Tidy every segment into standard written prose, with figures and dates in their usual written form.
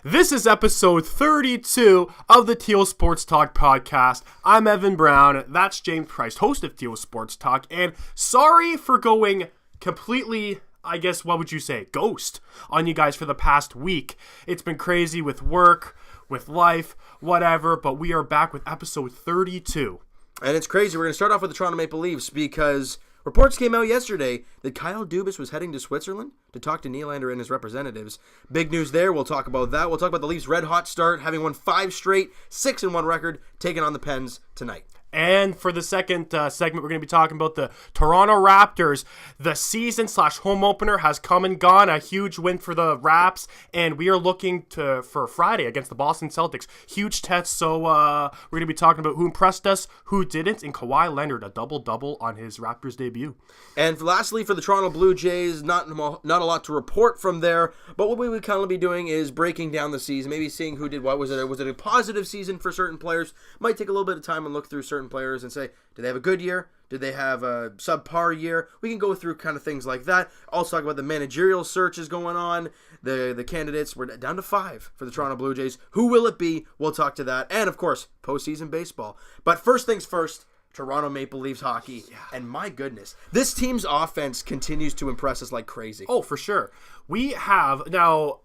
This is episode 32 of the Teal Sports Talk podcast. I'm Evan Brown. That's James Price, host of Teal Sports Talk. And sorry for going completely, I guess, what would you say, ghost on you guys for the past week. It's been crazy with work, with life, whatever. But we are back with episode 32. And it's crazy. We're going to start off with the Toronto Maple Leafs because reports came out yesterday that Kyle Dubas was heading to Switzerland to talk to Nylander and his representatives. Big news there. We'll talk about that. We'll talk about the Leafs' red-hot start, having won 5 straight, 6-1 record, taking on the Pens tonight. And for the second segment, we're going to be talking about the Toronto Raptors. The season/home opener has come and gone. A huge win for the Raps. And we are looking for Friday against the Boston Celtics. Huge test. So we're going to be talking about who impressed us, who didn't. And Kawhi Leonard, a double-double on his Raptors debut. And lastly, for the Toronto Blue Jays, not a lot to report from there. But what we would kind of be doing is breaking down the season, maybe seeing who did what. Was it a positive season for certain players? Might take a little bit of time and look through certain players and say, did they have a good year? Did they have a subpar year? We can go through kind of things like that. Also talk about the managerial searches going on. The candidates, we're down to 5 for the Toronto Blue Jays. Who will it be? We'll talk to that. And, of course, postseason baseball. But first things first, Toronto Maple Leafs hockey. Yeah. And my goodness, this team's offense continues to impress us like crazy. Oh, for sure. We have, now,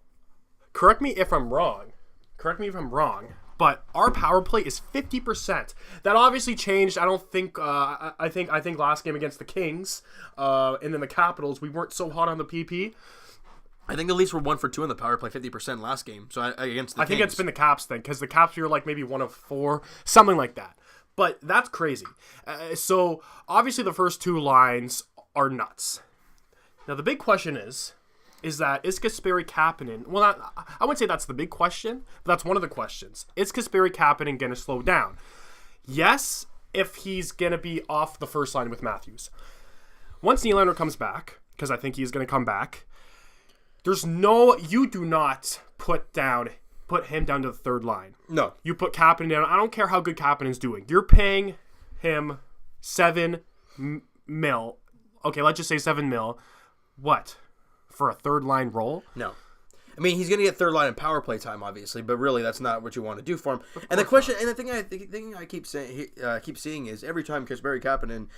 correct me if I'm wrong, but our power play is 50%. That obviously changed. I don't think. I think last game against the Kings, and then the Capitals, we weren't so hot on the PP. I think the Leafs were 1 for 2 on the power play, 50% last game. So against the Kings. I think it's been the Caps thing because the Caps were like maybe 1 of 4, something like that. But that's crazy. So obviously the first 2 lines are nuts. Now the big question is Kasperi Kapanen, well, I wouldn't say that's the big question, but that's one of the questions. Is Kasperi Kapanen going to slow down? Yes, if he's going to be off the first line with Matthews. Once Nylander comes back, because I think he's going to come back, you do not put him down to the third line. No. You put Kapanen down. I don't care how good Kapanen's doing. You're paying him $7 million. Okay, let's just say $7 million. What? For a third line role? No. I mean, he's going to get third line and power play time, obviously, but really that's not what you want to do for him. And the question, and the thing I keep seeing is every time Kasperi Kapanen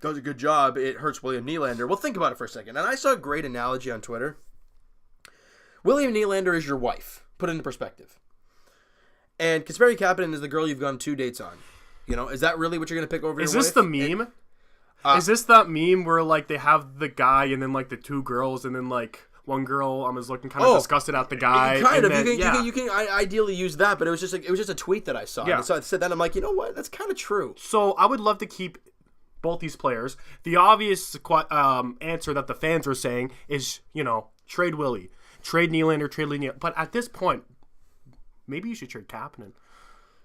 does a good job, it hurts William Nylander. Well, think about it for a second. And I saw a great analogy on Twitter. William Nylander is your wife. Put it into perspective. And Kasperi Kapanen is the girl you've gone 2 dates on. You know, is that really what you're going to pick over your wife? Is this the meme? Is this that meme where like they have the guy and then like the 2 girls and then like one girl was looking kind of disgusted at the guy? Kind of. You can ideally use that, but it was just a tweet that I saw. Yeah. And so I said that, I'm like, you know what? That's kind of true. So I would love to keep both these players. The obvious answer that the fans are saying is, trade Willie, trade Nylander, But at this point, maybe you should trade Kapanen.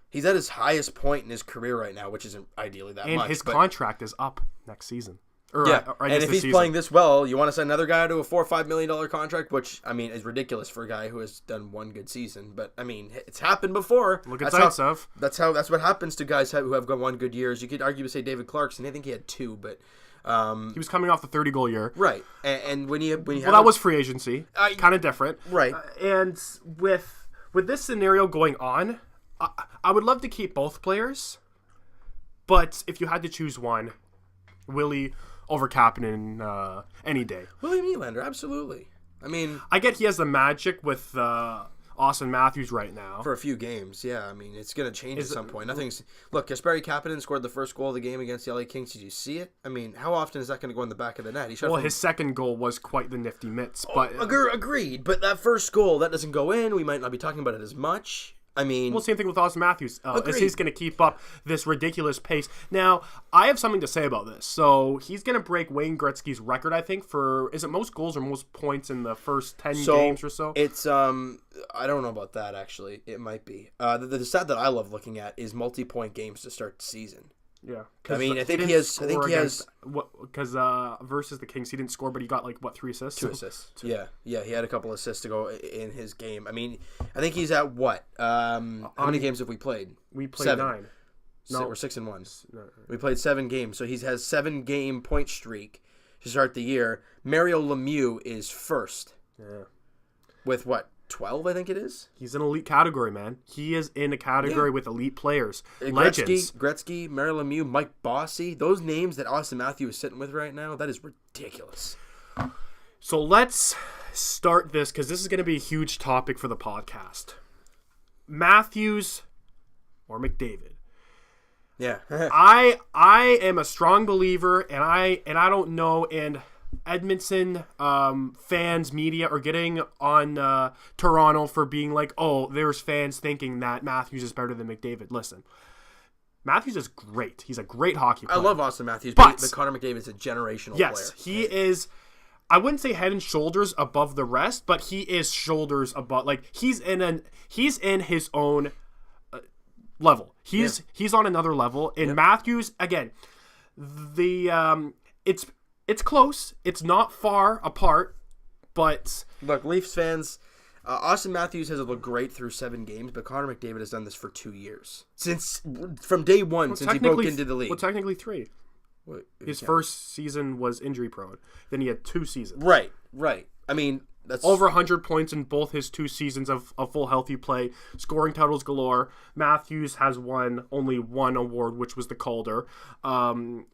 He's at his highest point in his career right now, which isn't ideally that much. And his contract is up next season. And if he's playing this well, you want to send another guy to a $4 or $5 million contract, which, I mean, is ridiculous for a guy who has done 1 good season. But, I mean, it's happened before. Look at Zaitsev. That's what happens to guys who have got 1 good years. You could argue say David Clarkson. I think he had 2, but... he was coming off the 30-goal year. Right. And when you that was free agency. Kind of different. Right. And with this scenario going on, I would love to keep both players, but if you had to choose one, Willie over Kapanen any day. Willie Nylander, absolutely. I mean, I get he has the magic with Austin Matthews right now. For a few games, yeah. I mean, it's going to change at some point. Look, Kasperi Kapanen scored the first goal of the game against the LA Kings. Did you see it? I mean, how often is that going to go in the back of the net? His second goal was quite the nifty mitts. But agreed, but that first goal, that doesn't go in. We might not be talking about it as much. I mean... Well, same thing with Austin Matthews. Is he's going to keep up this ridiculous pace. Now, I have something to say about this. So, he's going to break Wayne Gretzky's record, I think, for... Is it most goals or most points in the first 10 games or so? It's, I don't know about that, actually. It might be. The stat that I love looking at is multi-point games to start the season. Yeah. I mean, I think he has... Because versus the Kings, he didn't score, but he got, 3 assists? 2 assists. Yeah, he had a couple assists to go in his game. I mean, I think he's at what? How many games have we played? We played 7. 9. No, we're 6-1. No. We played 7 games, so he has 7-game point streak to start the year. Mario Lemieux is first. Yeah. With what? 12, I think it is. He's an elite category, man. He is in a category with elite players. Legends. Gretzky, Mario Lemieux, Mike Bossy. Those names that Austin Matthews is sitting with right now, that is ridiculous. So let's start this, because this is going to be a huge topic for the podcast. Matthews or McDavid? Yeah. I am a strong believer, and I don't know, and Edmonton fans, media are getting on Toronto for being like, oh, there's fans thinking that Matthews is better than McDavid. Listen, Matthews is great. He's a great hockey player. I love Austin Matthews, but Connor McDavid is a generational player. Yes, he is. I wouldn't say head and shoulders above the rest, but he is shoulders above. Like, he's in his own level. He's on another level. And Matthews, again, it's close. It's not far apart, but look, Leafs fans, Austin Matthews has looked great through 7 games, but Connor McDavid has done this for 2 years. From day one, since he broke into the league. Well, technically 3. His first season was injury prone. Then he had 2 seasons. Right. I mean, that's over 100 points in both his 2 seasons of full healthy play. Scoring titles galore. Matthews has won only 1 award, which was the Calder. Both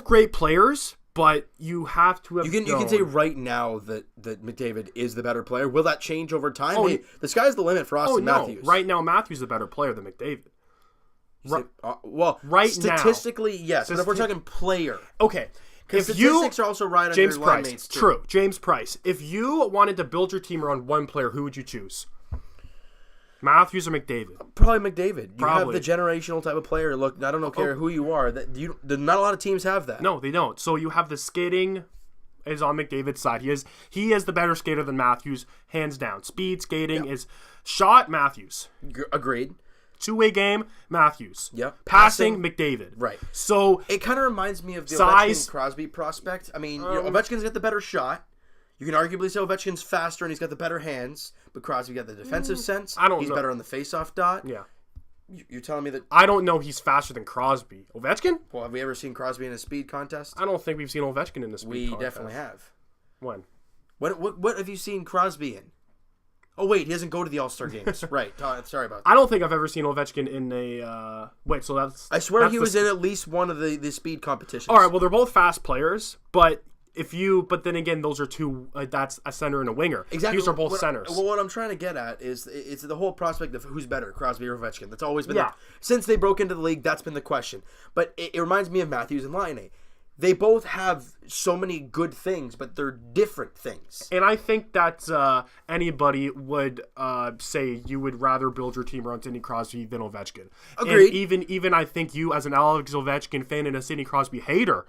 great players, but you have to have you can say right now that McDavid is the better player. Will that change over time? Hey, the sky's the limit for Austin Matthews. Right now, Matthews is a better player than McDavid. Statistically, yes. But if we're talking player, okay. Because statistics are also right on James your Price, line-mates too. True. James Price. If you wanted to build your team around one player, who would you choose? Matthews or McDavid? Probably McDavid. You have the generational type of player. Look, I don't care who you are. Not a lot of teams have that. No, they don't. So you have the skating is on McDavid's side. He is the better skater than Matthews, hands down. Speed, skating is shot, Matthews. Agreed. Two-way game, Matthews. Yep. Passing, McDavid. Right. So it kind of reminds me of the size, Ovechkin Crosby prospect. I mean, Ovechkin's got the better shot. You can arguably say Ovechkin's faster and he's got the better hands, but Crosby got the defensive sense. He's better on the face-off dot. Yeah. You're telling me that... I don't know he's faster than Crosby. Ovechkin? Well, have we ever seen Crosby in a speed contest? I don't think we've seen Ovechkin in a speed contest. We definitely have. When? What have you seen Crosby in? Oh, wait, he doesn't go to the All-Star games. Right. Sorry about that. I don't think I've ever seen Ovechkin in a... Wait, so that's... I swear he was in at least one of the speed competitions. All right, well, they're both fast players, but... But then again, those are two. That's a center and a winger. Exactly. These are both centers. Well, what I'm trying to get at is it's the whole prospect of who's better, Crosby or Ovechkin. That's always been since they broke into the league. That's been the question. But it reminds me of Matthews and Laine. They both have so many good things, but they're different things. And I think that anybody would say you would rather build your team around Sidney Crosby than Ovechkin. Agreed. And even I think you, as an Alex Ovechkin fan and a Sidney Crosby hater,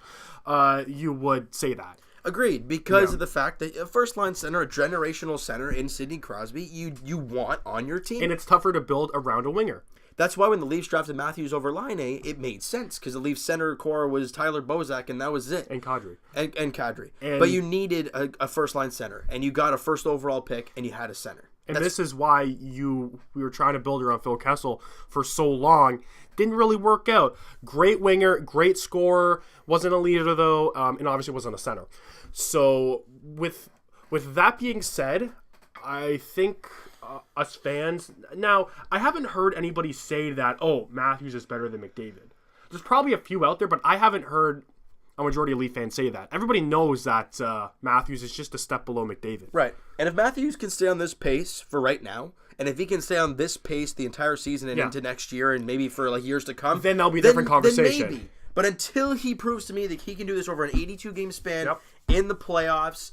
you would say that. Agreed, because of the fact that a first-line center, a generational center in Sidney Crosby, you want on your team. And it's tougher to build around a winger. That's why when the Leafs drafted Matthews over Laine, it made sense, because the Leafs center core was Tyler Bozak, and that was it. And Kadri. And Kadri. But you needed a first-line center, and you got a first overall pick, and you had a center. And this is why we were trying to build around Phil Kessel for so long. Didn't really work out. Great winger, great scorer. Wasn't a leader, though, and obviously wasn't a center. So with that being said, I think... us fans. Now, I haven't heard anybody say that, Matthews is better than McDavid. There's probably a few out there, but I haven't heard a majority of Leaf fans say that. Everybody knows that Matthews is just a step below McDavid. Right. And if Matthews can stay on this pace for right now, and if he can stay on this pace the entire season and into next year and maybe for years to come, then there'll be a different conversation. Then maybe. But until he proves to me that he can do this over an 82-game span in the playoffs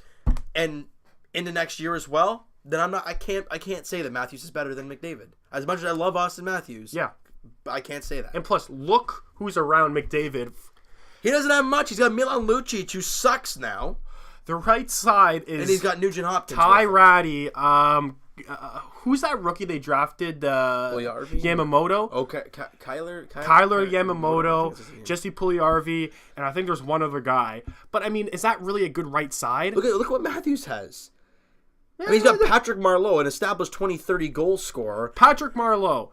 and into next year as well, then I can't say that Matthews is better than McDavid. As much as I love Austin Matthews, I can't say that. And plus, look who's around McDavid. He doesn't have much. He's got Milan Lucic, who sucks now. The right side is... And he's got Nugent Hopkins. Ty Ratty. Who's that rookie they drafted? Yamamoto? Okay, Kyler Yamamoto, Jesse Puljujarvi, and I think there's one other guy. But, I mean, is that really a good right side? Look what Matthews has. I mean, he's got Patrick Marleau, an established 20-30 goal scorer. Patrick Marleau,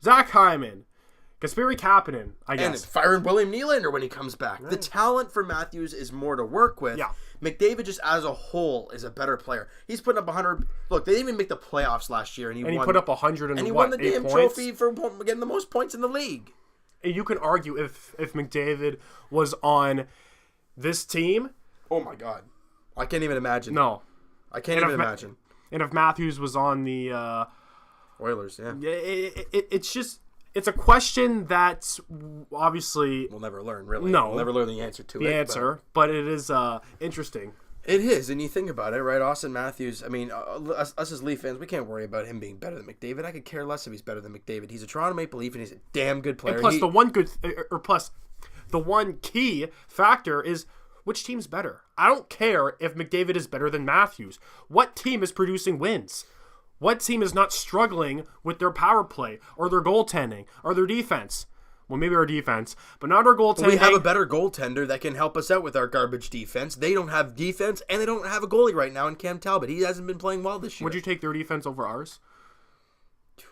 Zach Hyman, Kasperi Kapanen, I guess. And firing William Nylander when he comes back. Right. The talent for Matthews is more to work with McDavid just as a whole is a better player. He's putting up 100. Look, they didn't even make the playoffs last year, and he put up 100 and he won the damn trophy for getting the most points in the league. And you can argue if McDavid was on this team. Oh my God, I can't even imagine. No, I can't even imagine. And if Matthews was on the Oilers, yeah, it's a question that obviously we'll never learn. Really, no, we'll never learn the answer to it. But it is interesting. It is, and you think about it, right? Austin Matthews, I mean, us as Leaf fans, we can't worry about him being better than McDavid. I could care less if he's better than McDavid. He's a Toronto Maple Leaf, and he's a damn good player. And plus, the one key factor is which team's better. I don't care if McDavid is better than Matthews. What team is producing wins? What team is not struggling with their power play or their goaltending or their defense? Well, maybe our defense, but not our goaltending. We have a better goaltender that can help us out with our garbage defense. They don't have defense, and they don't have a goalie right now in Cam Talbot. He hasn't been playing well this year. Would you take their defense over ours?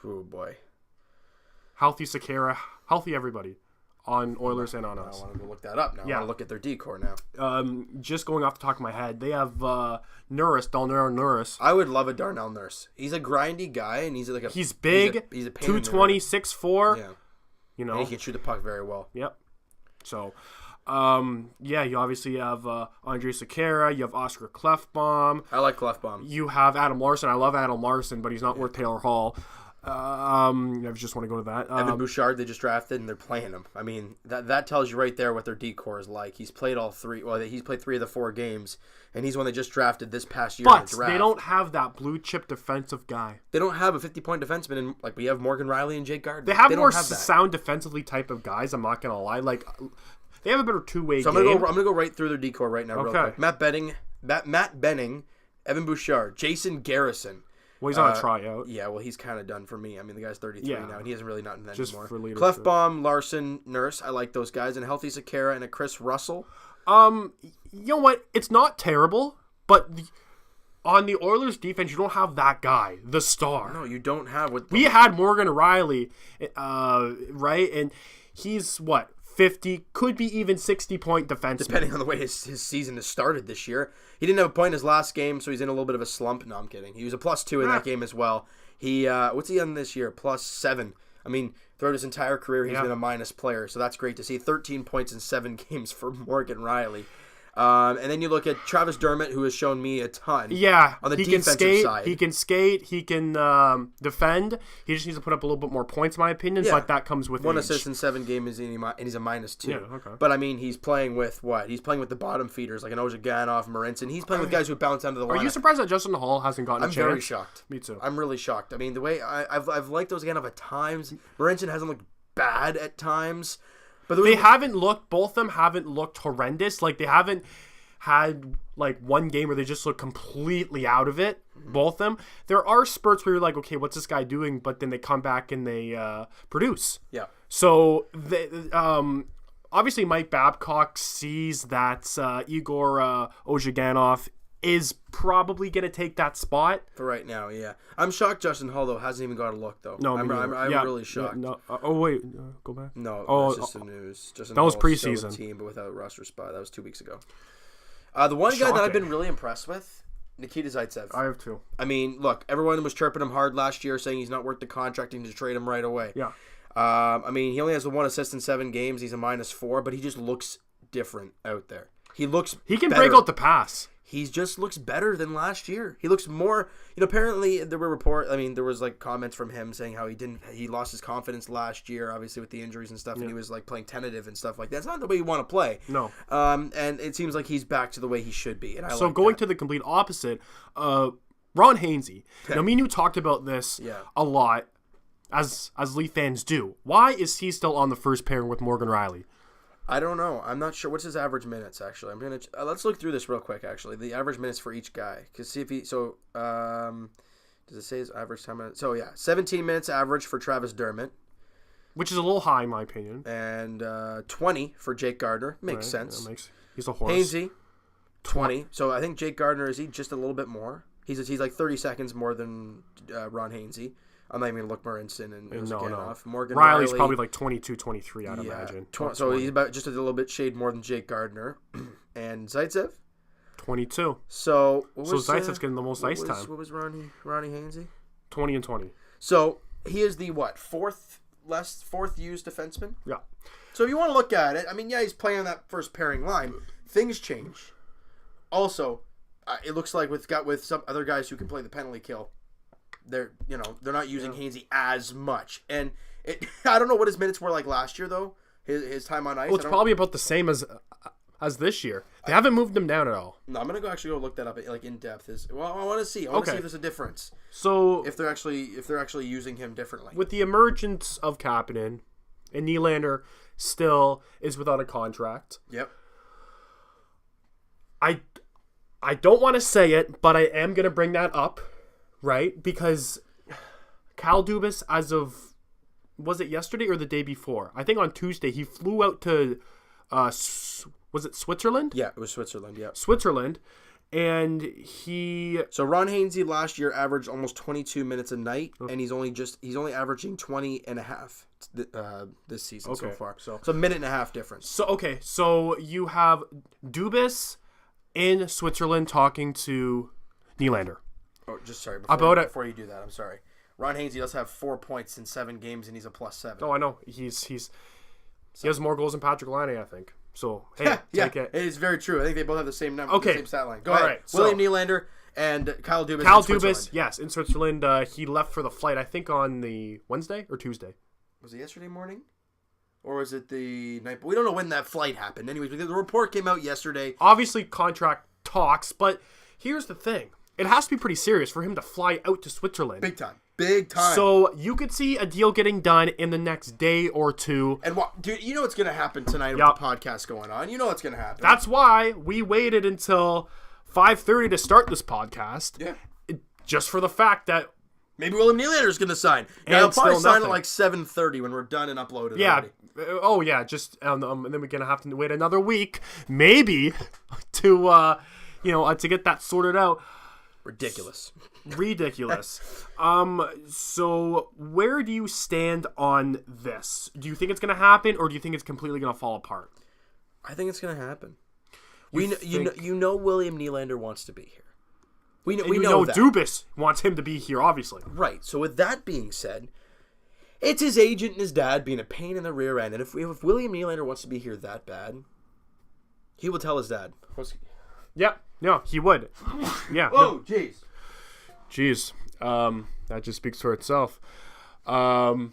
Oh, boy. Healthy Sekera, healthy everybody on Oilers and on us. I want to look that up now. I want to look at their decor now. Just going off the top of my head, they have Darnell Nurse. I would love a Darnell Nurse. He's a grindy guy, and he's big. He's a 220, 6'4". Yeah. You know, and he can shoot the puck very well. Yep. So, you obviously have Andrei Sekera. You have Oscar Klefbom. I like Klefbom. You have Adam Larson. I love Adam Larson, but he's not worth Taylor Hall. I just want to go to that. Evan Bouchard, they just drafted, and they're playing him. I mean, that tells you right there what their decor is like. He's played all three. Well, he's played 3 of the 4 games, and he's one they just drafted this past year in the draft. They don't have that blue chip defensive guy. They don't have a 50-point defenseman, and like we have Morgan Riley and Jake Gardner. They have more sound defensively type of guys. I'm not gonna lie. Like they have a better two-way game. I'm gonna go right through their decor right now, real quick. Matt Benning, Evan Bouchard, Jason Garrison. Well, he's on a tryout. Yeah, well, he's kind of done for me. I mean, the guy's 33 now, and he hasn't really not in that just anymore. For leadership. Klefbom, Larson, Nurse. I like those guys. And healthy Sekera and a Chris Russell. You know what? It's not terrible, but on the Oilers defense, you don't have that guy, the star. No, you don't have what we had Morgan Riley, right? And he's what? 50, could be even 60-point defenseman. Depending on the way his season has started this year. He didn't have a point in his last game, so he's in a little bit of a slump. No, I'm kidding. He was a +2 in that game as well. He what's he on this year? +7. I mean, throughout his entire career, he's been a minus player, so that's great to see. 13 points in 7 games for Morgan Riley. And then you look at Travis Dermott, who has shown me a ton. Yeah, on the defensive side. He can skate. He can defend. He just needs to put up a little bit more points, in my opinion. Yeah. But that comes with 1 age. assist in 7 games, and he's a -2. Yeah, okay. But I mean, he's playing with what? He's playing with the bottom feeders like an Ozhiganov, Marincin. He's playing with guys who bounce onto the line. Are you surprised that Justin Hall hasn't gotten a chance? I'm very shocked. Me too. I'm really shocked. I mean, the way I've liked Ozhiganov at times. Marincin hasn't looked bad at times. But both of them haven't looked horrendous. Like, they haven't had like one game where they just look completely out of it. Both of them. There are spurts where you're like, okay, what's this guy doing? But then they come back and they produce. Yeah. So obviously Mike Babcock sees that Igor Ozhiganov is probably going to take that spot for right now. Yeah, I'm shocked. Justin Hall though hasn't even got a look though. No, I'm really shocked. No. Wait, go back. No, that's just the news. Justin that was Hall preseason team, but without a roster spot. That was 2 weeks ago. The one guy that I've been really impressed with, Nikita Zaitsev. I have too. I mean, look, everyone was chirping him hard last year, saying he's not worth the contract and to trade him right away. Yeah. I mean, he only has the 1 assist in 7 games. He's a -4, but he just looks different out there. He can break out the pass. He just looks better than last year. He looks more, apparently there were there was like comments from him saying how he lost his confidence last year, obviously with the injuries and stuff, and he was like playing tentative and stuff like that. It's not the way you want to play. No. And it seems like he's back to the way he should be. And going to the complete opposite, Ron Hainsey. Now, me and you talked about this a lot, as Leaf fans do. Why is he still on the first pairing with Morgan Riley? I don't know. I'm not sure. What's his average minutes, actually? I'm going to... let's look through this real quick, actually. The average minutes for each guy. Because see if he... So, does it say his average time? So, yeah. 17 minutes average for Travis Dermott. Which is a little high, in my opinion. And 20 for Jake Gardner. Makes sense. He's a horse. Hainsey, 20. So, I think Jake Gardner, is he just a little bit more? He's like 30 seconds more than Ron Hainsey. I'm not even going to look Marincin and Ozhiganov. Morgan Riley's probably like 22, 23, I'd imagine. So he's about just a little bit shade more than Jake Gardner. And Zaitsev, 22. So Zaitsev's getting the most ice time. What was Ronnie Hainsey? 20 and 20. So he is the fourth used defenseman? Yeah. So if you want to look at it, I mean, yeah, he's playing on that first pairing line. Things change. Also, it looks like with some other guys who can play the penalty kill, they're not using Hainsey as much. And I don't know what his minutes were like last year though. His time on ice. Well, it's probably about the same as this year. They haven't moved him down at all. No, I'm gonna actually go look that up like in depth. I want to see. I want to see if there's a difference. So if they're actually using him differently. With the emergence of Kapanen, and Nylander still is without a contract. Yep. I don't want to say it, but I am gonna bring that up, right? Because Kyle Dubas, as of was it yesterday or the day before? I think on Tuesday he flew out to was it Switzerland? Yeah, it was Switzerland, yeah. Switzerland. And he... So Ron Hainsey last year averaged almost 22 minutes a night, and he's only averaging 20 and a half this season so far. So it's a minute and a half difference. So you have Dubas in Switzerland talking to Nylander. Oh, just sorry. Before you do that, I'm sorry. Ron Hainsey does have 4 points in 7 games, and he's a +7. Oh, I know. He has more goals than Patrick Laine, I think. So, hey, take it. It is very true. I think they both have the same number, the same stat line. Go All ahead. Right, William Nylander and Kyle Dubas. Kyle Dubas, yes, in Switzerland. He left for the flight, I think, on the Wednesday or Tuesday. Was it yesterday morning? Or was it the night? We don't know when that flight happened. Anyways, the report came out yesterday. Obviously, contract talks, but here's the thing. It has to be pretty serious for him to fly out to Switzerland. Big time. Big time. So you could see a deal getting done in the next day or two. And dude, you know what's going to happen tonight with the podcast going on. You know what's going to happen. That's why we waited until 5:30 to start this podcast. Yeah. Just for the fact that maybe William Nylander is going to sign. Now, he'll probably sign at like 7:30 when we're done and uploaded. Yeah. Already. Oh yeah. Just and then we're going to have to wait another week, maybe, to get that sorted out. Ridiculous. So where do you stand on this? Do you think it's going to happen, or do you think it's completely going to fall apart? I think it's going to happen. You know William Nylander wants to be here. We know that. Dubas wants him to be here, obviously. Right. So with that being said, it's his agent and his dad being a pain in the rear end. And if William Nylander wants to be here that bad, he will tell his dad. Yeah. No, he would. Yeah. Oh, jeez. Jeez. That just speaks for itself. No,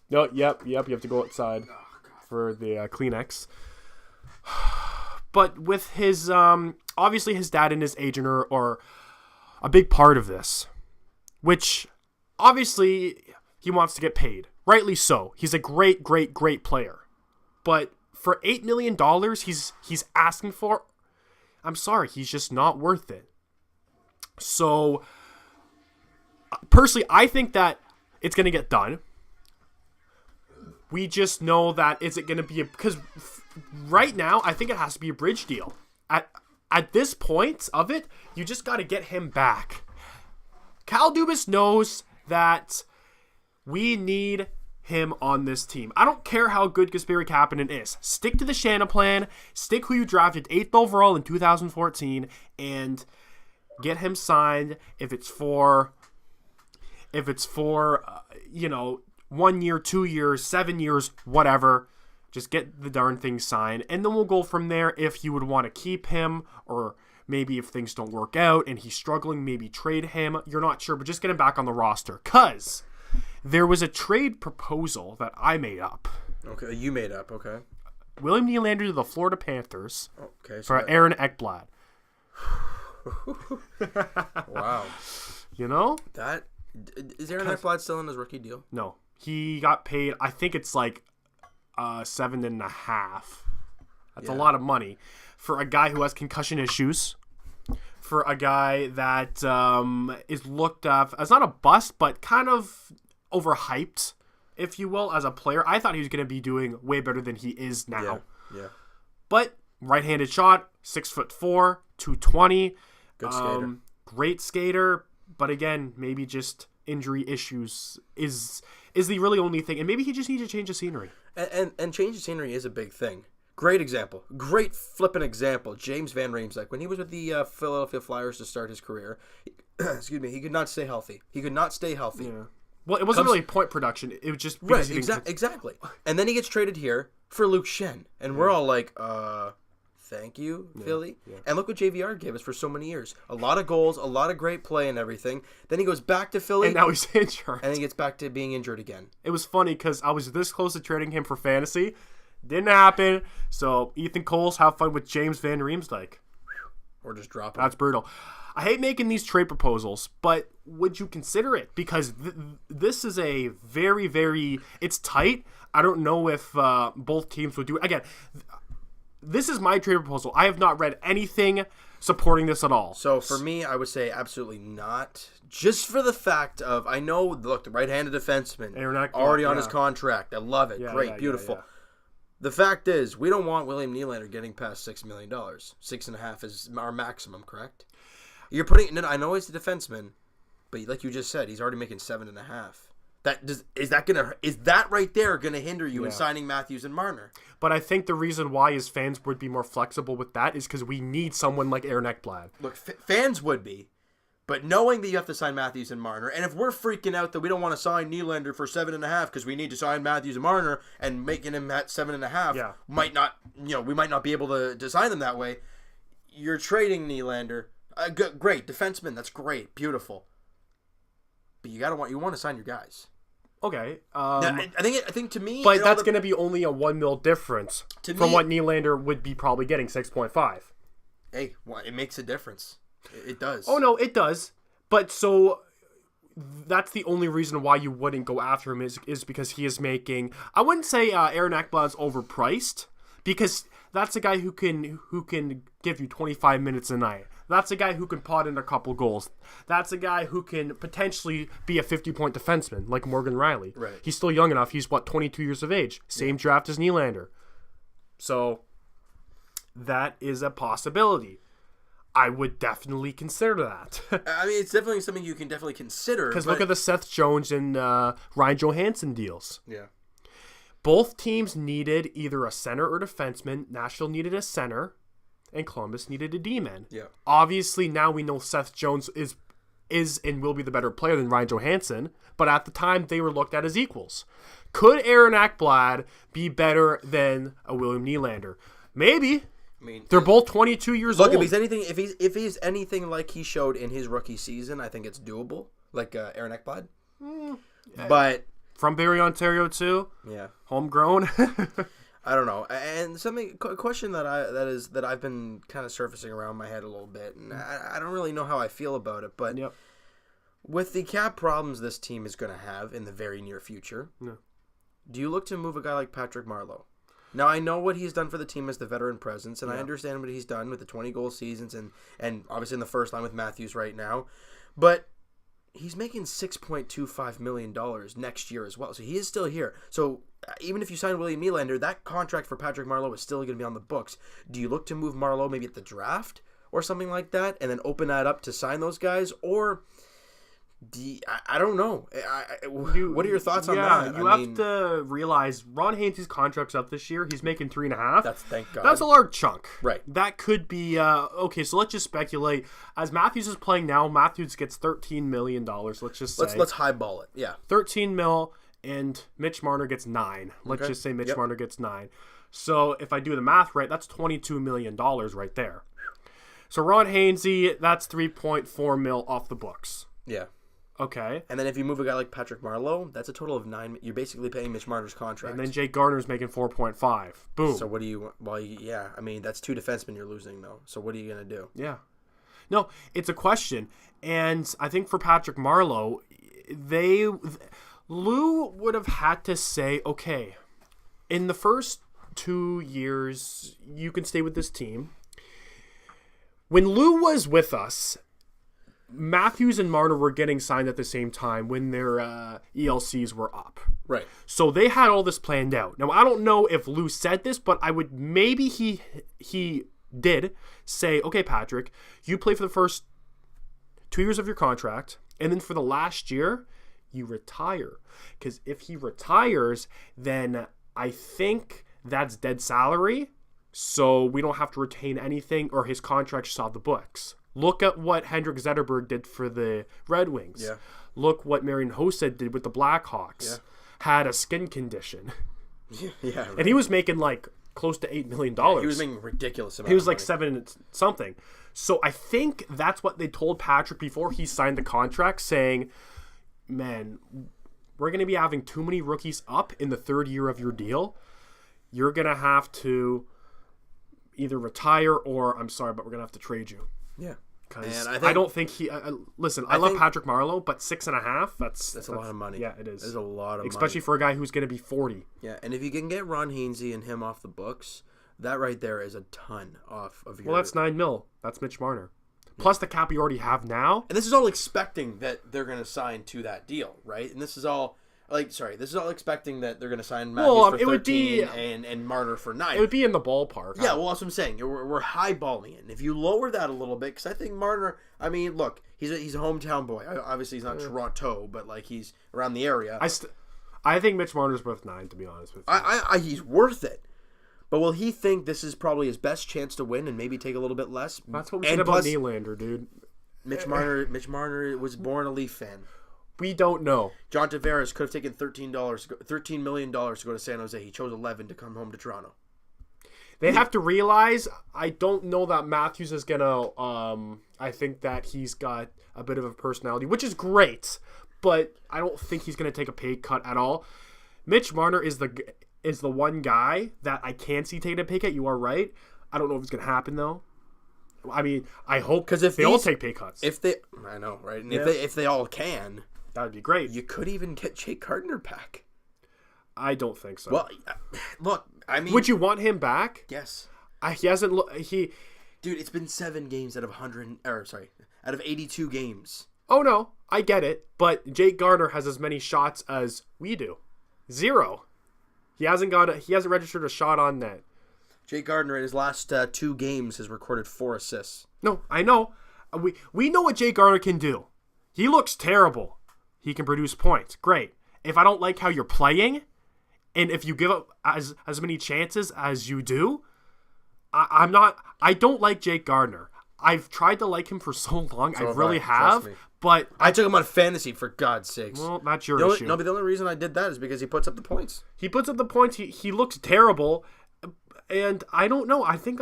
yep. You have to go outside for the Kleenex. But with his, obviously his dad and his agent are a big part of this, which obviously he wants to get paid. Rightly so. He's a great player. But for $8 million he's asking for, I'm sorry, he's just not worth it. So, personally, I think that it's going to get done. We just know that is it going to be because right now I think it has to be a bridge deal. At this point of it, you just got to get him back. Kyle Dubas knows that we need him on this team. I don't care how good Kasperi Kapanen is. Stick to the Shanna plan. Stick who you drafted 8th overall in 2014 and get him signed if it's for 1 year, 2 years, 7 years, whatever. Just get the darn thing signed, and then we'll go from there if you would want to keep him, or maybe if things don't work out and he's struggling, maybe trade him. You're not sure, but just get him back on the roster. Because there was a trade proposal that I made up. Okay, you made up, okay. William Nylander to the Florida Panthers for that... Aaron Ekblad. Wow. You know? That is Aaron Ekblad still on his rookie deal? No. He got paid, I think it's like 7.5. That's a lot of money for a guy who has concussion issues, for a guy that is looked at as not a bust, but kind of overhyped, if you will, as a player. I thought he was going to be doing way better than he is now. Yeah. But right-handed shot, 6'4", 220. Good skater. Great skater, but again, maybe just injury issues is the really only thing, and maybe he just needs to change the scenery. And change of scenery is a big thing, Great example. Great flippin' example. James Van Riemsdyk, when he was with the Philadelphia Flyers to start his career, excuse me, he could not stay healthy. Yeah. Well, it wasn't really point production. It was just because exactly. And then he gets traded here for Luke Shen, and we're all like, thank you, Philly. Yeah. And look what JVR gave us for so many years. A lot of goals, a lot of great play and everything. Then he goes back to Philly. And now he's injured. And he gets back to being injured again. It was funny because I was this close to trading him for fantasy. Didn't happen. So, Ethan Coles, have fun with James Van Riemsdyk. Or just drop him. That's brutal. I hate making these trade proposals, but would you consider it? Because this is a very, very... It's tight. I don't know if both teams would do it. Again, this is my trade proposal. I have not read anything supporting this at all. So, for me, I would say absolutely not. Just for the fact of, I know, look, the right-handed defenseman, already on his contract. I love it. Great, beautiful. The fact is, we don't want William Nylander getting past $6 million. 6.5 is our maximum, correct? You're putting. I know he's a defenseman, but like you just said, he's already making 7.5. Is that right there gonna hinder you in signing Matthews and Marner? But I think the reason why is fans would be more flexible with that is because we need someone like Aaron Ekblad. Look, fans would be. But knowing that you have to sign Matthews and Marner, and if we're freaking out that we don't want to sign Nylander for 7.5 because we need to sign Matthews and Marner and making him at 7.5, might not, we might not be able to sign them that way. You're trading Nylander, great defenseman, that's great, beautiful. But you want to sign your guys. Okay. I think to me, but that's going to be only a $1 million difference from what Nylander would be probably getting 6.5. Hey, it makes a difference. It does. Oh, no, it does. But so that's the only reason why you wouldn't go after him is because he is making... I wouldn't say Aaron Ekblad's overpriced because that's a guy who can give you 25 minutes a night. That's a guy who can pot in a couple goals. That's a guy who can potentially be a 50-point defenseman like Morgan Rielly. Right. He's still young enough. He's, 22 years of age. Same draft as Nylander. So that is a possibility. I would definitely consider that. I mean, it's definitely something you can definitely consider. Because look at the Seth Jones and Ryan Johansson deals. Yeah. Both teams needed either a center or defenseman. Nashville needed a center, and Columbus needed a D-man. Yeah. Obviously, now we know Seth Jones is and will be the better player than Ryan Johansson, but at the time, they were looked at as equals. Could Aaron Ekblad be better than a William Nylander? Maybe. I mean, they're both 22 years old. Look, if he's anything like he showed in his rookie season, I think it's doable. Like Aaron Ekblad. But from Barrie, Ontario too. Yeah, homegrown. I don't know. And a question that I've been kind of surfacing around my head a little bit, and I don't really know how I feel about it. But with the cap problems this team is going to have in the very near future, do you look to move a guy like Patrick Marleau? Now, I know what he's done for the team as the veteran presence, and I understand what he's done with the 20-goal seasons and obviously in the first line with Matthews right now. But he's making $6.25 million next year as well, so he is still here. So even if you sign William Nylander, that contract for Patrick Marleau is still going to be on the books. Do you look to move Marleau maybe at the draft or something like that and then open that up to sign those guys? Or... I don't know. What are your thoughts on that? You have to realize Ron Hainsey's contract's up this year. He's making $3.5. Thank God. That's a large chunk. Right. That could be okay. So let's just speculate. As Matthews is playing now, Matthews gets $13 million. Let's just say let's highball it. Yeah. 13 mil, and Mitch Marner gets 9. Let's just say Mitch Marner gets 9. So if I do the math right, that's $22 million right there. So Ron Hainsey, that's 3.4 mil off the books. Yeah. Okay. And then if you move a guy like Patrick Marleau, that's a total of 9. You're basically paying Mitch Marner's contract. And then Jake Gardner's making 4.5. Boom. So what do you... Well, yeah. I mean, that's 2 defensemen you're losing, though. So what are you going to do? Yeah. No, it's a question. And I think for Patrick Marleau, Lou would have had to say, okay, in the first 2 years, you can stay with this team. When Lou was with us... Matthews and Marner were getting signed at the same time when their ELCs were up. Right. So they had all this planned out. Now, I don't know if Lou said this, but I would maybe he did say, okay, Patrick, you play for the first 2 years of your contract, and then for the last year, you retire. Because if he retires, then I think that's dead salary, So we don't have to retain anything, or his contract just off the books. Look at what Hendrik Zetterberg did for the Red Wings. Yeah. Look what Marian Hossa did with the Blackhawks. Yeah. Had a skin condition. Yeah, right. And he was making like close to $8 million. Yeah, he was making a ridiculous amount. He was of like money. 7 something. So I think that's what they told Patrick before he signed the contract, saying, man, we're going to be having too many rookies up in the third year of your deal. You're going to have to either retire or, I'm sorry, but we're going to have to trade you. Yeah. Because I don't think he... listen, I love Patrick Marleau, but 6.5, that's a lot of money. Yeah, it is. That's a lot of Especially money. for a guy who's going to be 40. Yeah, and if you can get Ron Hainsey and him off the books, that right there is a ton off of your... Well, that's $9 million. That's Mitch Marner. Plus the cap you already have now. And this is all expecting that they're going to sign to that deal, right? And this is all... this is all expecting that they're going to sign Matthews for 13 and Marner for 9. It would be in the ballpark. Yeah, well, that's what I'm saying. We're highballing it. And if you lower that a little bit, because I think Marner, I mean, look, he's a hometown boy. Obviously, he's not Toronto, but like he's around the area. I think Mitch Marner's worth 9, to be honest with you. He's worth it. But will he think this is probably his best chance to win and maybe take a little bit less? That's what we said about Nylander, dude. Mitch Marner was born a Leaf fan. We don't know. John Tavares could have taken $13 million to go to San Jose. He chose 11 to come home to Toronto. They have to realize, I don't know that Matthews is going to, I think that he's got a bit of a personality, which is great, but I don't think he's going to take a pay cut at all. Mitch Marner is the one guy that I can see taking a pay cut. You are right. I don't know if it's going to happen, though. I mean, I hope because if they all take pay cuts. I know, right? And if they all can... That would be great. You could even get Jake Gardiner back. I don't think so. Well, look, I mean... Would you want him back? Yes. He hasn't... Dude, it's been 7 games out of 82 games. Oh, no. I get it. But Jake Gardiner has as many shots as we do. 0. He hasn't registered a shot on net. Jake Gardiner in his last 2 games has recorded 4 assists. No, I know. We know what Jake Gardiner can do. He looks terrible. He can produce points. Great. If I don't like how you're playing, and if you give up as many chances as you do, I don't like Jake Gardiner. I've tried to like him for so long. I really have. But I took him on fantasy, for God's sakes. Well, that's your issue. No, but the only reason I did that is because he puts up the points. He puts up the points. He looks terrible. And I don't know. I think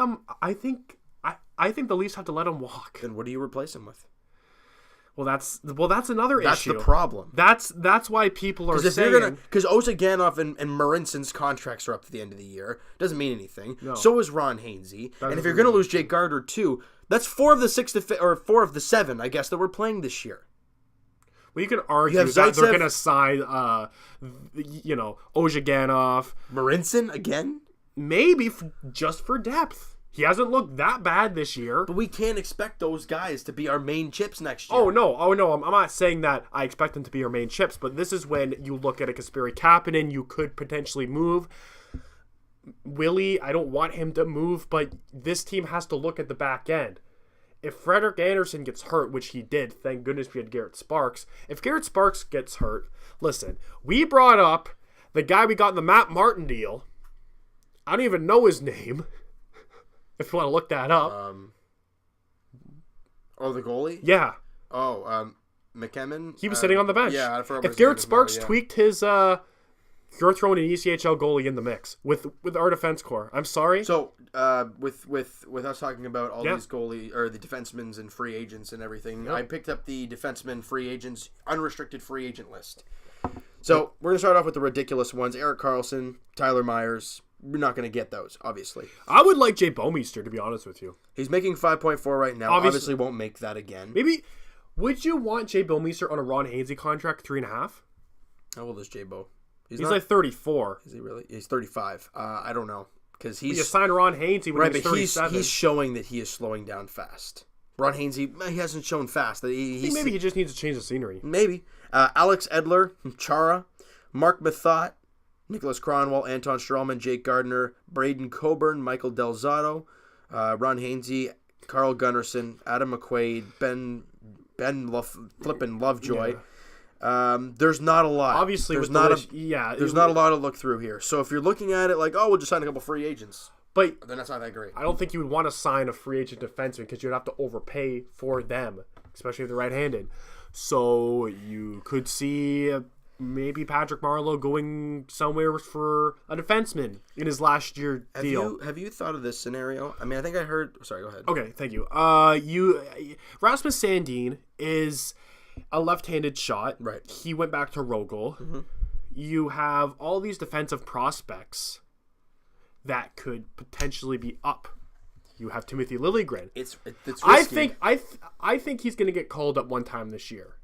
the Leafs have to let him walk. Then what do you replace him with? Well, that's another issue. That's the problem. That's why people are saying... Because Ozhiganov and Marinson's contracts are up at the end of the year. Doesn't mean anything. No. So is Ron Hainsey. And if you're going to lose Jake Gardiner too, that's 4 of the 4 of the 7, I guess, that we're playing this year. Well, you can argue that they're going to sign, Ozhiganov. Marinson again? Maybe just for depth. He hasn't looked that bad this year. But we can't expect those guys to be our main chips next year. Oh, no. I'm not saying that I expect them to be our main chips, but this is when you look at a Kasperi Kapanen, you could potentially move. Willie, I don't want him to move, but this team has to look at the back end. If Frederik Andersen gets hurt, which he did, thank goodness we had Garrett Sparks. If Garrett Sparks gets hurt, listen, we brought up the guy we got in the Matt Martin deal. I don't even know his name. If you want to look that up. The goalie? Yeah. McKemin? He was sitting on the bench. Yeah, I forgot. If Garrett Sparks tweaked his... you're throwing an ECHL goalie in the mix with our defense core. I'm sorry. So, with us talking about all these goalie or the defensemen and free agents and everything, I picked up the defenseman free agents unrestricted free agent list. So we're gonna start off with the ridiculous ones: Erik Karlsson, Tyler Myers. We're not gonna get those, obviously. I would like Jay Bouwmeester, to be honest with you. He's making 5.4 right now. Obviously won't make that again. Maybe. Would you want Jay Bouwmeester on a Ron Hainsey contract, 3.5? How old is Jay Bo? He's like 34. Is he really? He's 35. I don't know. Because you signed Ron Hainsey when he was 37. He's showing that he is slowing down fast. Ron Hainsey, he hasn't shown fast. Maybe he just needs to change the scenery. Maybe. Alex Edler, Chara, Mark Mathot, Nicholas Cronwall, Anton Strawman, Jake Gardiner, Braden Coburn, Michael Del Zotto, Ron Hainsey, Carl Gunnarsson, Adam McQuaid, Ben Lovejoy. Yeah. There's not a lot. Obviously, there's not a lot to look through here. So if you're looking at it like, we'll just sign a couple free agents. But then that's not that great. I don't think you would want to sign a free agent defenseman because you'd have to overpay for them, especially if they're right-handed. So you could see maybe Patrick Marleau going somewhere for a defenseman in his last year deal. Have you thought of this scenario? I mean, I think I heard... Sorry, go ahead. Okay, thank you. Rasmus Sandin is a left-handed shot. Right. He went back to Rogel. Mm-hmm. You have all these defensive prospects that could potentially be up. You have Timothy Liljegren. It's risky. I think he's going to get called up one time this year.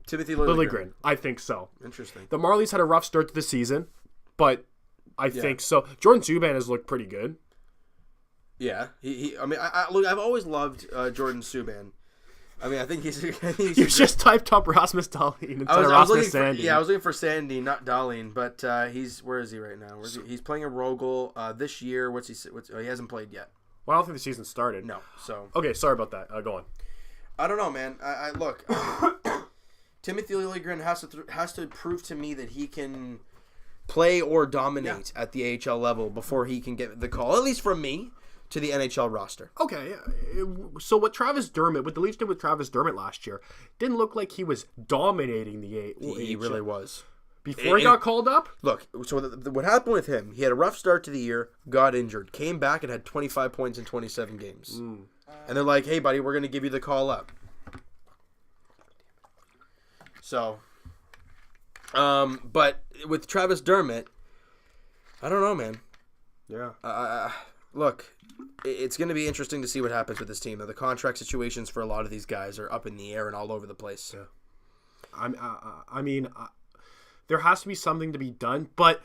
Timothy Liljegren. I think so. Interesting. The Marlies had a rough start to the season, but I think so. Jordan Subban has looked pretty good. Yeah. I've always loved Jordan Subban. I mean, I think he's you just typed up Rasmus Dahlin instead of Rasmus Sandin. I was looking for Sandin, not Dahlin, but where is he right now? He's playing in Rogel this year. He hasn't played yet. Well, I don't think the season started. No. So okay, sorry about that. Go on. I don't know, man. I look. Timothy Liljegren has to prove to me that he can play or dominate at the AHL level before he can get the call, at least from me, to the NHL roster. Okay, so what the Leafs did with Travis Dermott last year didn't look like he was dominating the AHL. He really was. Before he got called up? Look, so what happened with him, he had a rough start to the year, got injured, came back and had 25 points in 27 games. And they're like, hey, buddy, we're going to give you the call up. So, but with Travis Dermott, I don't know, man. Yeah. Look, it's going to be interesting to see what happens with this team. The contract situations for a lot of these guys are up in the air and all over the place. Yeah. I mean, there has to be something to be done, but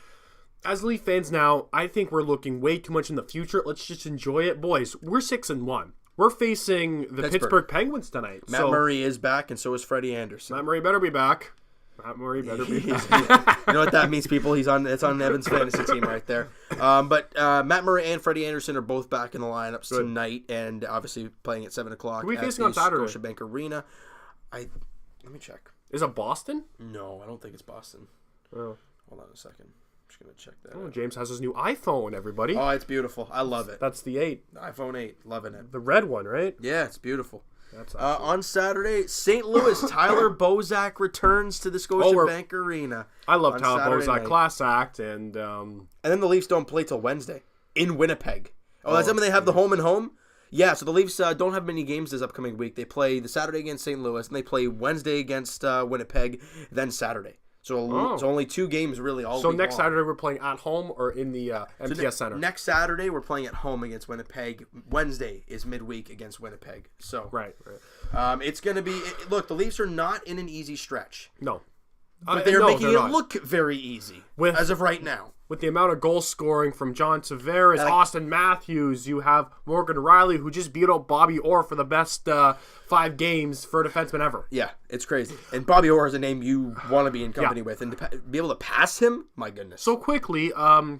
as Leaf fans now, I think we're looking way too much in the future. Let's just enjoy it. Boys, we're 6-1. We're facing the Pittsburgh Penguins tonight. Matt Murray is back, and so is Freddie Anderson. Matt Murray better be back. You know what that means, people? It's on Evan's fantasy team right there. But Matt Murray and Freddie Anderson are both back in the lineups tonight, and obviously playing at 7 o'clock. Who are we facing on Saturday? Scotiabank Arena. Let me check. Is it Boston? No, I don't think it's Boston. Oh. Hold on a second. I'm just going to check that out. out. James has his new iPhone, everybody. Oh, it's beautiful. I love it. That's the 8. iPhone 8. Loving it. The red one, right? Yeah, it's beautiful. That's on Saturday, St. Louis, Tyler Bozak returns to the Scotiabank Arena. I love Tyler Bozak. Class act. And then the Leafs don't play till Wednesday in Winnipeg. Oh, that's when they have the home and home? Yeah, so the Leafs don't have many games this upcoming week. They play the Saturday against St. Louis, and they play Wednesday against Winnipeg, then Saturday. So it's only 2 games really all So week next long. Saturday we're playing at home or in the MTS Center? Next Saturday we're playing at home against Winnipeg. Wednesday is midweek against Winnipeg. So Right. It's going to be... Look, the Leafs are not in an easy stretch. No. But they're making it look very easy as of right now. With the amount of goal scoring from John Tavares, Austin Matthews, you have Morgan Riley, who just beat out Bobby Orr for the best 5 games for a defenseman ever. Yeah, it's crazy. And Bobby Orr is a name you want to be in company with. And to be able to pass him, my goodness. So quickly, the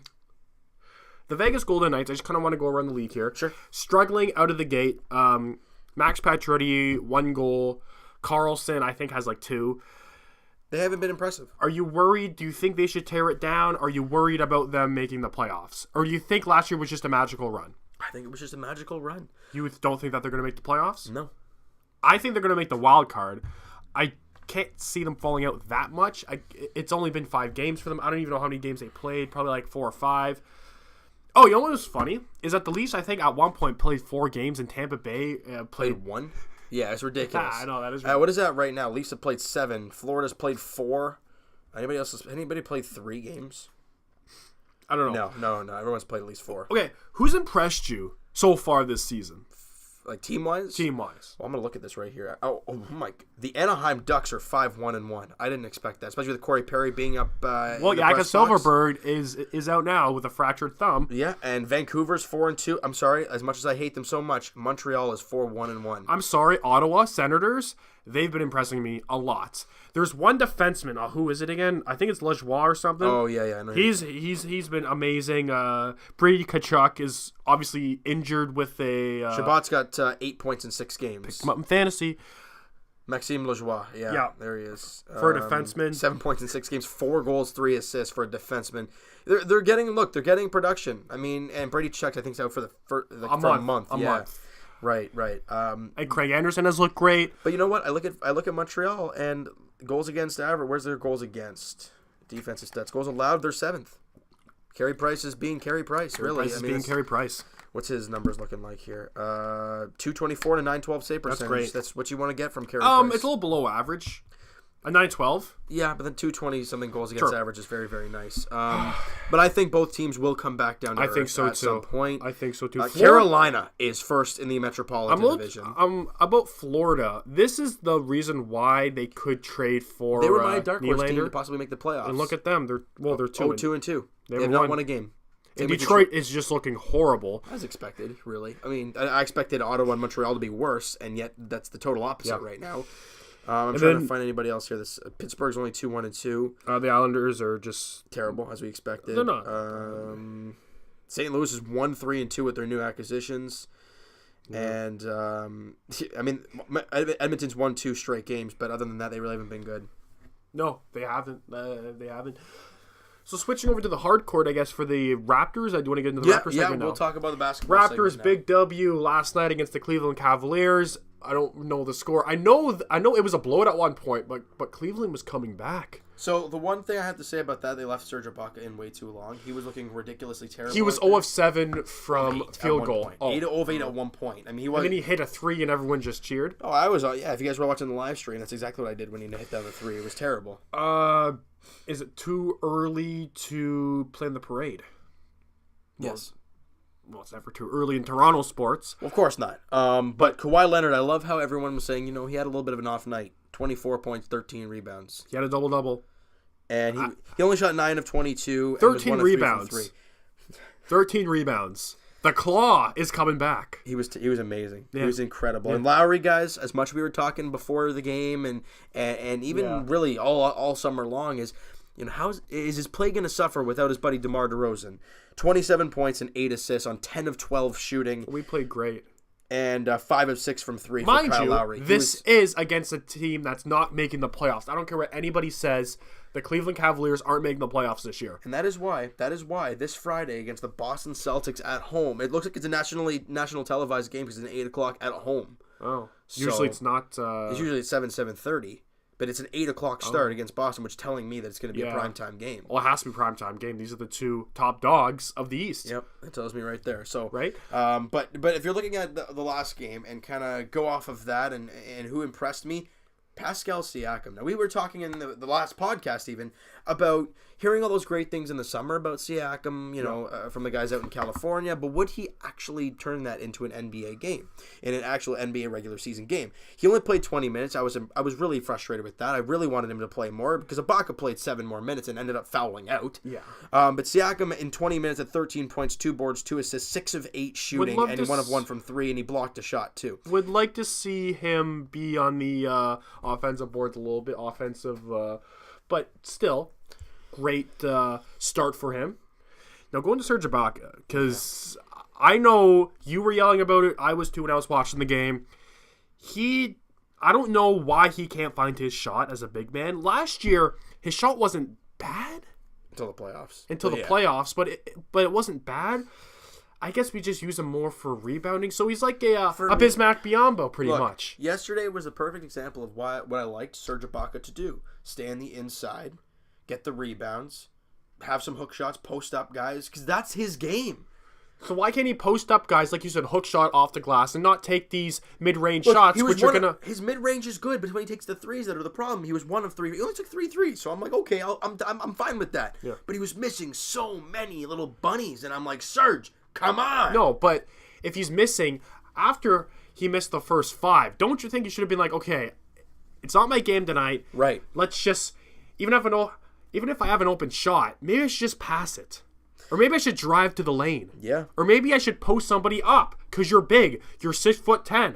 Vegas Golden Knights, I just kind of want to go around the league here. Sure. Struggling out of the gate. Max Pacioretty, 1 goal. Carlson, I think, has 2. They haven't been impressive. Are you worried? Do you think they should tear it down? Are you worried about them making the playoffs? Or do you think last year was just a magical run? I think it was just a magical run. You don't think that they're going to make the playoffs? No. I think they're going to make the wild card. I can't see them falling out that much. It's only been 5 games for them. I don't even know how many games they played. Probably 4 or 5. Oh, you know what was funny? Is that the Leafs, I think, at one point played 4 games and Tampa Bay played 1? Yeah, it's ridiculous. I know, that is ridiculous. What is that right now? Leafs have played 7. Florida's played 4. Anybody played 3 games? I don't know. No. Everyone's played at least 4. Okay, who's impressed you so far this season? Team-wise? Team-wise. Well, I'm going to look at this right here. Oh my. The Anaheim Ducks are 5-1-1. I didn't expect that, especially with Corey Perry being up Well, Jaka Silverberg is out now with a fractured thumb. Yeah, and Vancouver's 4-2. I'm sorry, as much as I hate them so much, Montreal is 4-1-1. I'm sorry, Ottawa Senators, they've been impressing me a lot. There's one defenseman. Who is it again? I think it's Lejoie or something. Oh, yeah. I know he's been amazing. Brady Tkachuk is obviously injured with a... Shabbat's got 8 points in 6 games. Picked him up in fantasy. Maxime Lajoie. Yeah, there he is. For a defenseman. 7 points in 6 games, 4 goals, 3 assists for a defenseman. They're getting production. I mean, and Brady Chuck, I think, is out for a month. A month. Right. And Craig Anderson has looked great. But you know what? I look at Montreal and goals against average. Where's their goals against? Defensive stats. Goals allowed, they're 7th. Carey Price is being Carey Price, really. Price is being Carey Price. What's his numbers looking like here? 224 to 912 save percentage. That's great. That's what you want to get from Carey Price. It's a little below average. A 912. Yeah, but then 220 something goals against average is very, very nice. But I think both teams will come back down to earth at some point. I think so too. Carolina is first in the Metropolitan Division. About Florida. This is the reason why they could trade for They were my dark horse team to possibly make the playoffs. And look at them. They're 2-2. They have not won a game. And Detroit is just looking horrible. As expected, really. I mean, I expected Ottawa and Montreal to be worse, and yet that's the total opposite right now. I'm trying to find anybody else here. Pittsburgh's only 2-1-2. The Islanders are just terrible, as we expected. They're not. St. Louis is 1-3-2 with their new acquisitions. Yeah. And, I mean, Edmonton's won 2 straight games, but other than that, they really haven't been good. No, they haven't. So switching over to the hard court, I guess, for the Raptors. I do want to get into the Raptors segment now. We'll talk about the basketball Raptors, big W last night against the Cleveland Cavaliers. I don't know the score. I know it was a blowout at one point, but Cleveland was coming back. So the one thing I have to say about that, they left Serge Ibaka in way too long. He was looking ridiculously terrible. He was 0 of 7 from field goal. 8 of 8 at one point. I mean, he was. And then he hit a 3 and everyone just cheered. Oh, I was. Yeah, if you guys were watching the live stream, that's exactly what I did when he hit down the 3. It was terrible. Is it too early to plan the parade? Yes. Well, it's never too early in Toronto sports. Well, of course not. But Kawhi Leonard, I love how everyone was saying, he had a little bit of an off night. 24 points, 13 rebounds. He had a double-double. And he only shot 9 of 22. 13 rebounds. 13 rebounds. The claw is coming back. He was amazing. Yeah. He was incredible. Yeah. And Lowry, guys, as much as we were talking before the game and even really all summer long is, how is his play going to suffer without his buddy DeMar DeRozan? 27 points and 8 assists on 10 of 12 shooting. We played great. And 5 of 6 from 3 Mind for Kyle you, Lowry. This is against a team that's not making the playoffs. I don't care what anybody says. The Cleveland Cavaliers aren't making the playoffs this year. And that is why this Friday against the Boston Celtics at home, it looks like it's a national televised game because it's an 8 o'clock at home. Oh. Usually it's not... It's usually at 7:30. But it's an 8 o'clock start against Boston, which is telling me that it's going to be a primetime game. Well, it has to be a primetime game. These are the 2 top dogs of the East. Yep, it tells me right there. So, right? But if you're looking at the last game and kind of go off of that and who impressed me, Pascal Siakam. Now, we were talking in the last podcast even about hearing all those great things in the summer about Siakam, from the guys out in California, but would he actually turn that into an NBA game, in an actual NBA regular season game? He only played 20 minutes. I was really frustrated with that. I really wanted him to play more because Ibaka played 7 more minutes and ended up fouling out. Yeah. But Siakam in 20 minutes at 13 points, 2 boards, 2 assists, 6 of 8 shooting, and 1 of 1 from 3, and he blocked a shot too. Would like to see him be on the offensive boards a little bit, but still, great start for him. Now going to Serge Ibaka, because I know you were yelling about it. I was too when I was watching the game. I don't know why he can't find his shot as a big man. Last year, his shot wasn't bad until the playoffs. Playoffs, but it wasn't bad. I guess we just use him more for rebounding. So he's like a Bismack Biyombo, pretty much. Yesterday was a perfect example of what I liked Serge Ibaka to do. Stay on the inside, get the rebounds, have some hook shots, post up guys, because that's his game. So why can't he post up guys, like you said, hook shot off the glass, and not take these mid-range shots, which you're going to... His mid-range is good, but when he takes the threes that are the problem, he was 1 of 3. He only took 3 threes, so I'm like, okay, I'm fine with that. Yeah. But he was missing so many little bunnies, and I'm like, Serge, come on! No, but if he's missing, after he missed the first 5, don't you think he should have been like, okay, it's not my game tonight. Right. Let's just... Even if I have an open shot, maybe I should just pass it. Or maybe I should drive to the lane. Yeah. Or maybe I should post somebody up because you're big. You're 6'10".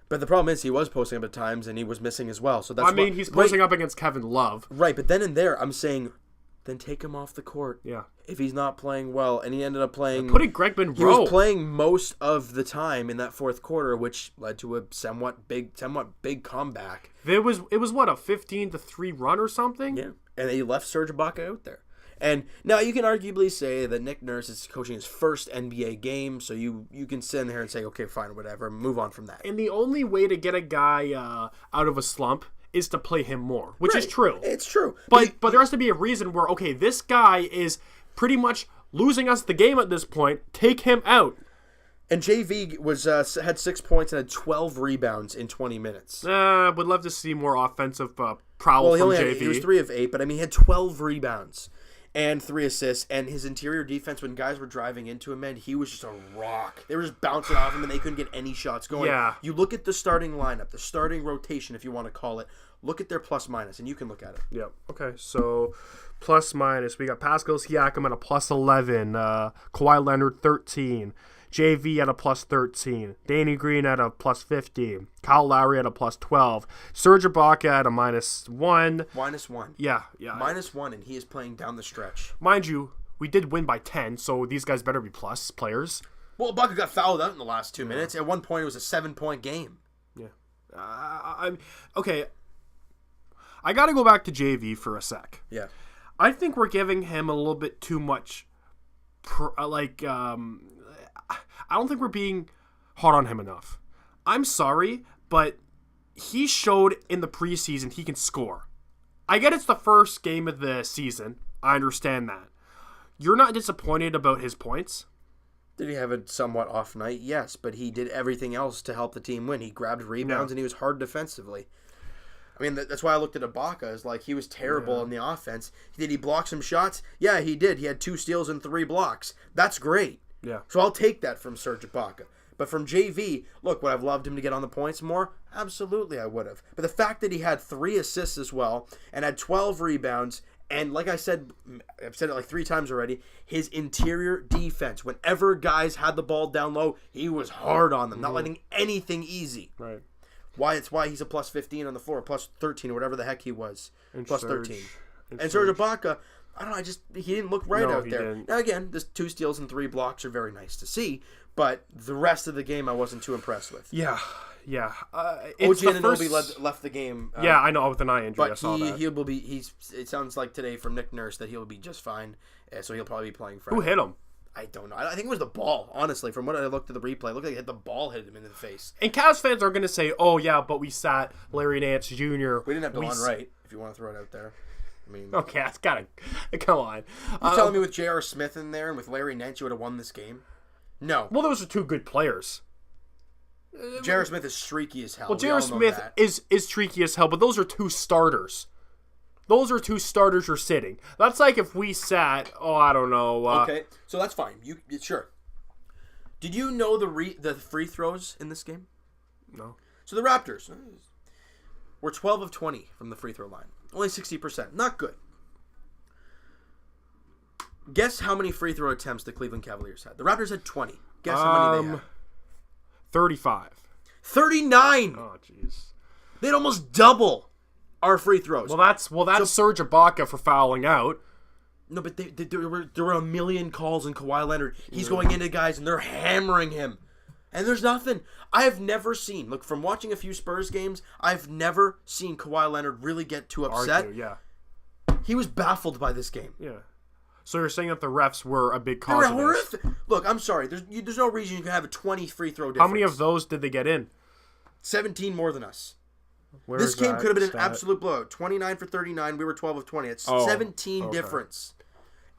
But the problem is he was posting up at times and he was missing as well. So that's he's posting up against Kevin Love. Right, but then and there I'm saying then take him off the court. Yeah. If he's not playing well, and he ended up playing... Putting Greg Monroe. He was playing most of the time in that fourth quarter, which led to a somewhat big comeback. It was what, a 15-3 run or something? Yeah. And they left Serge Ibaka out there. And now you can arguably say that Nick Nurse is coaching his first NBA game, so you can sit in there and say, okay, fine, whatever, move on from that. And the only way to get a guy out of a slump is to play him more, which is true. It's true. But there has to be a reason where, okay, this guy is pretty much losing us the game at this point. Take him out. And JV had 6 points and had 12 rebounds in 20 minutes. Would love to see more offensive prowl from JV. He was 3 of 8, but I mean, he had 12 rebounds and 3 assists. And his interior defense, when guys were driving into him, man, he was just a rock. They were just bouncing off him, and they couldn't get any shots going. Yeah. You look at the starting lineup, the starting rotation, if you want to call it. Look at their plus minus, and you can look at it. Yep. Okay, so plus minus. We got Pascal Siakam at a plus 11. Kawhi Leonard, 13. JV at a plus 13. Danny Green at a plus 15. Kyle Lowry at a plus 12. Serge Ibaka at a minus 1. Minus 1. Yeah. Minus 1, and he is playing down the stretch. Mind you, we did win by 10, so these guys better be plus players. Well, Ibaka got fouled out in the last 2 minutes. At one point, it was a 7-point game. Yeah. Okay. I got to go back to JV for a sec. Yeah. I think we're giving him a little bit too much, I don't think we're being hard on him enough. I'm sorry, but he showed in the preseason he can score. I get it's the first game of the season. I understand that. You're not disappointed about his points? Did he have a somewhat off night? Yes, but he did everything else to help the team win. He grabbed rebounds and he was hard defensively. I mean, that's why I looked at Ibaka as like he was terrible in the offense. Did he block some shots? Yeah, he did. He had 2 steals and 3 blocks. That's great. Yeah. So I'll take that from Serge Ibaka. But from JV, look, would I have loved him to get on the points more? Absolutely, I would have. But the fact that he had 3 assists as well and had 12 rebounds, and like I said, I've said it like 3 times already, his interior defense, whenever guys had the ball down low, he was hard on them, not letting anything easy. Right. It's why he's a plus 15 on the floor, plus 13 or whatever the heck he was. And plus Serge, 13. And Serge Ibaka, I don't know, he didn't look right out there. Didn't. Now again, this 2 steals and 3 blocks are very nice to see, but the rest of the game I wasn't too impressed with. Yeah. OG Anunoby left the game. Yeah, I know, with an eye injury. But I saw that. he will be. It sounds like today from Nick Nurse that he'll be just fine. So he'll probably be playing Friday. Who hit him? I don't know. I think it was the ball, honestly. From what I looked at the replay, it looked like the ball hit him in the face. And Cavs fans are going to say, oh, yeah, but we sat Larry Nance Jr. We didn't have DeLon Wright, if you want to throw it out there. I mean, okay, that's got to... Come on. You're telling me with J.R. Smith in there and with Larry Nance you would have won this game? No. Well, those are 2 good players. J.R. Smith is streaky as hell. Well, J.R. Smith is streaky as hell, but those are 2 starters. Those are 2 starters you're sitting. That's like if we sat, I don't know. Okay, so that's fine. Sure. Did you know the free throws in this game? No. So the Raptors were 12 of 20 from the free throw line. Only 60%. Not good. Guess how many free throw attempts the Cleveland Cavaliers had? The Raptors had 20. Guess how many they had? 35. 39! Oh, jeez. They'd almost double our free throws. Well, that's Serge Ibaka for fouling out. No, but there were a million calls in Kawhi Leonard. He's going into guys, and they're hammering him. And there's nothing. I have never seen, look, from watching a few Spurs games, I've never seen Kawhi Leonard really get too upset. Argue, yeah. He was baffled by this game. Yeah. So you're saying that the refs were a big cause of this? Look, I'm sorry. There's no reason you can have a 20 free throw difference. How many of those did they get in? 17 more than us. This game could have been an absolute blowout. 29 for 39. We were 12 of 20. It's 17 difference.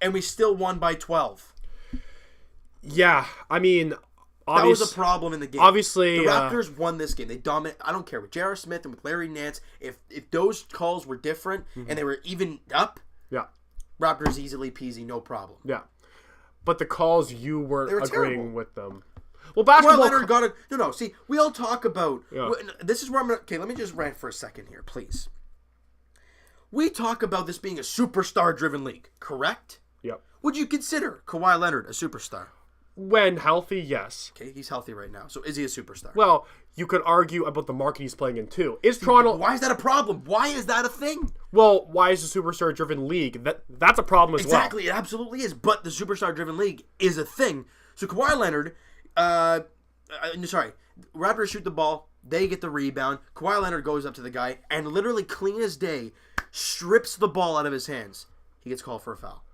And we still won by 12. Yeah, I mean, that was a problem in the game. Obviously, the Raptors won this game. They dominate. I don't care with J.R. Smith and with Larry Nance. If those calls were different and they were even up, yeah, Raptors easily peasy, no problem. Yeah, but the calls you weren't agreeing terrible. with them. Well, basketball. Leonard got it. No. See, we all talk about. Yeah. This is where I'm gonna. Okay, let me just rant for a second here, please. We talk about this being a superstar-driven league, correct? Yep. Would you consider Kawhi Leonard a superstar? When healthy, yes. Okay, he's healthy right now. So is he a superstar? Well, you could argue about the market he's playing in too. Is Toronto? Why is that a problem? Why is that a thing? Well, why is a superstar-driven league? That's a problem as well. Exactly, it absolutely is. But the superstar-driven league is a thing. So Kawhi Leonard, Raptors shoot the ball, they get the rebound. Kawhi Leonard goes up to the guy and literally clean as day strips the ball out of his hands. He gets called for a foul.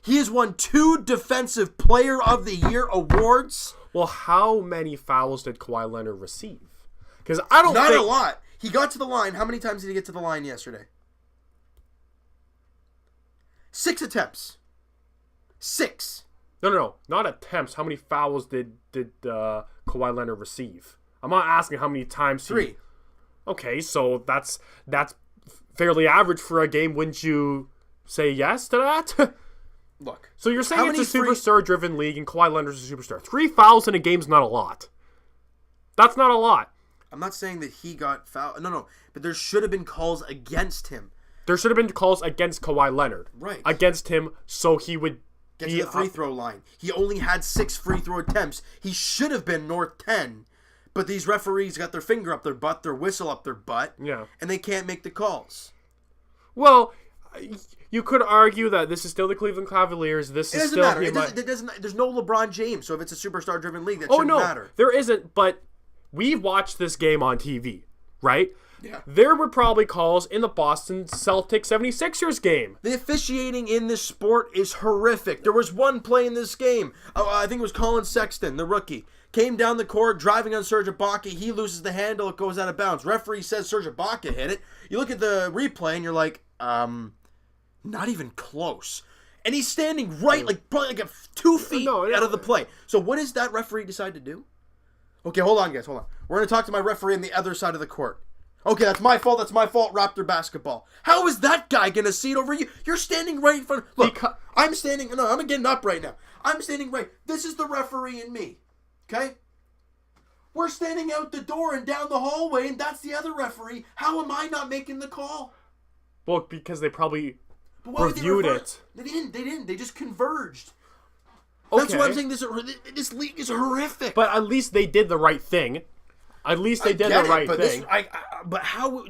He has won 2 Defensive Player of the Year awards. Well, how many fouls did Kawhi Leonard receive? Because I don't Not think... a lot. He got to the line. How many times did he get to the line yesterday? 6 attempts. 6. No. Not attempts. How many fouls did Kawhi Leonard receive? I'm not asking how many times 3. Okay, so that's fairly average for a game. Wouldn't you say yes to that? Look. So you're saying it's a superstar-driven league and Kawhi Leonard's a superstar. 3 fouls in a game's not a lot. That's not a lot. I'm not saying that he got fouled. No. But there should have been calls against him. There should have been calls against Kawhi Leonard. Right. Against him so he would get to the free throw line. He only had 6 free throw attempts. He should have been north 10. But these referees got their finger up their butt, their whistle up their butt. Yeah. And they can't make the calls. Well, you could argue that this is still the Cleveland Cavaliers. This is still... It doesn't matter. There's no LeBron James, so if it's a superstar-driven league, that shouldn't matter. There isn't, but we've watched this game on TV, right? Yeah. There were probably calls in the Boston Celtics 76ers game. The officiating in this sport is horrific. There was one play in this game. I think it was Colin Sexton, the rookie. Came down the court, driving on Serge Ibaka. He loses the handle. It goes out of bounds. Referee says Serge Ibaka hit it. You look at the replay and you're like, not even close. And he's standing probably 2 feet out of the play. So what does that referee decide to do? Okay, hold on, guys. Hold on. We're going to talk to my referee on the other side of the court. Okay, that's my fault. Raptor basketball. How is that guy going to see it over you? You're standing right in front. Look, I'm standing. No, I'm getting up right now. I'm standing right. This is the referee and me. Okay? We're standing out the door and down the hallway, and that's the other referee. How am I not making the call? Well, because they probably reviewed it. They didn't. They just converged. Okay. That's why I'm saying this league is horrific. But at least they did the right thing. At least they did the right thing. But how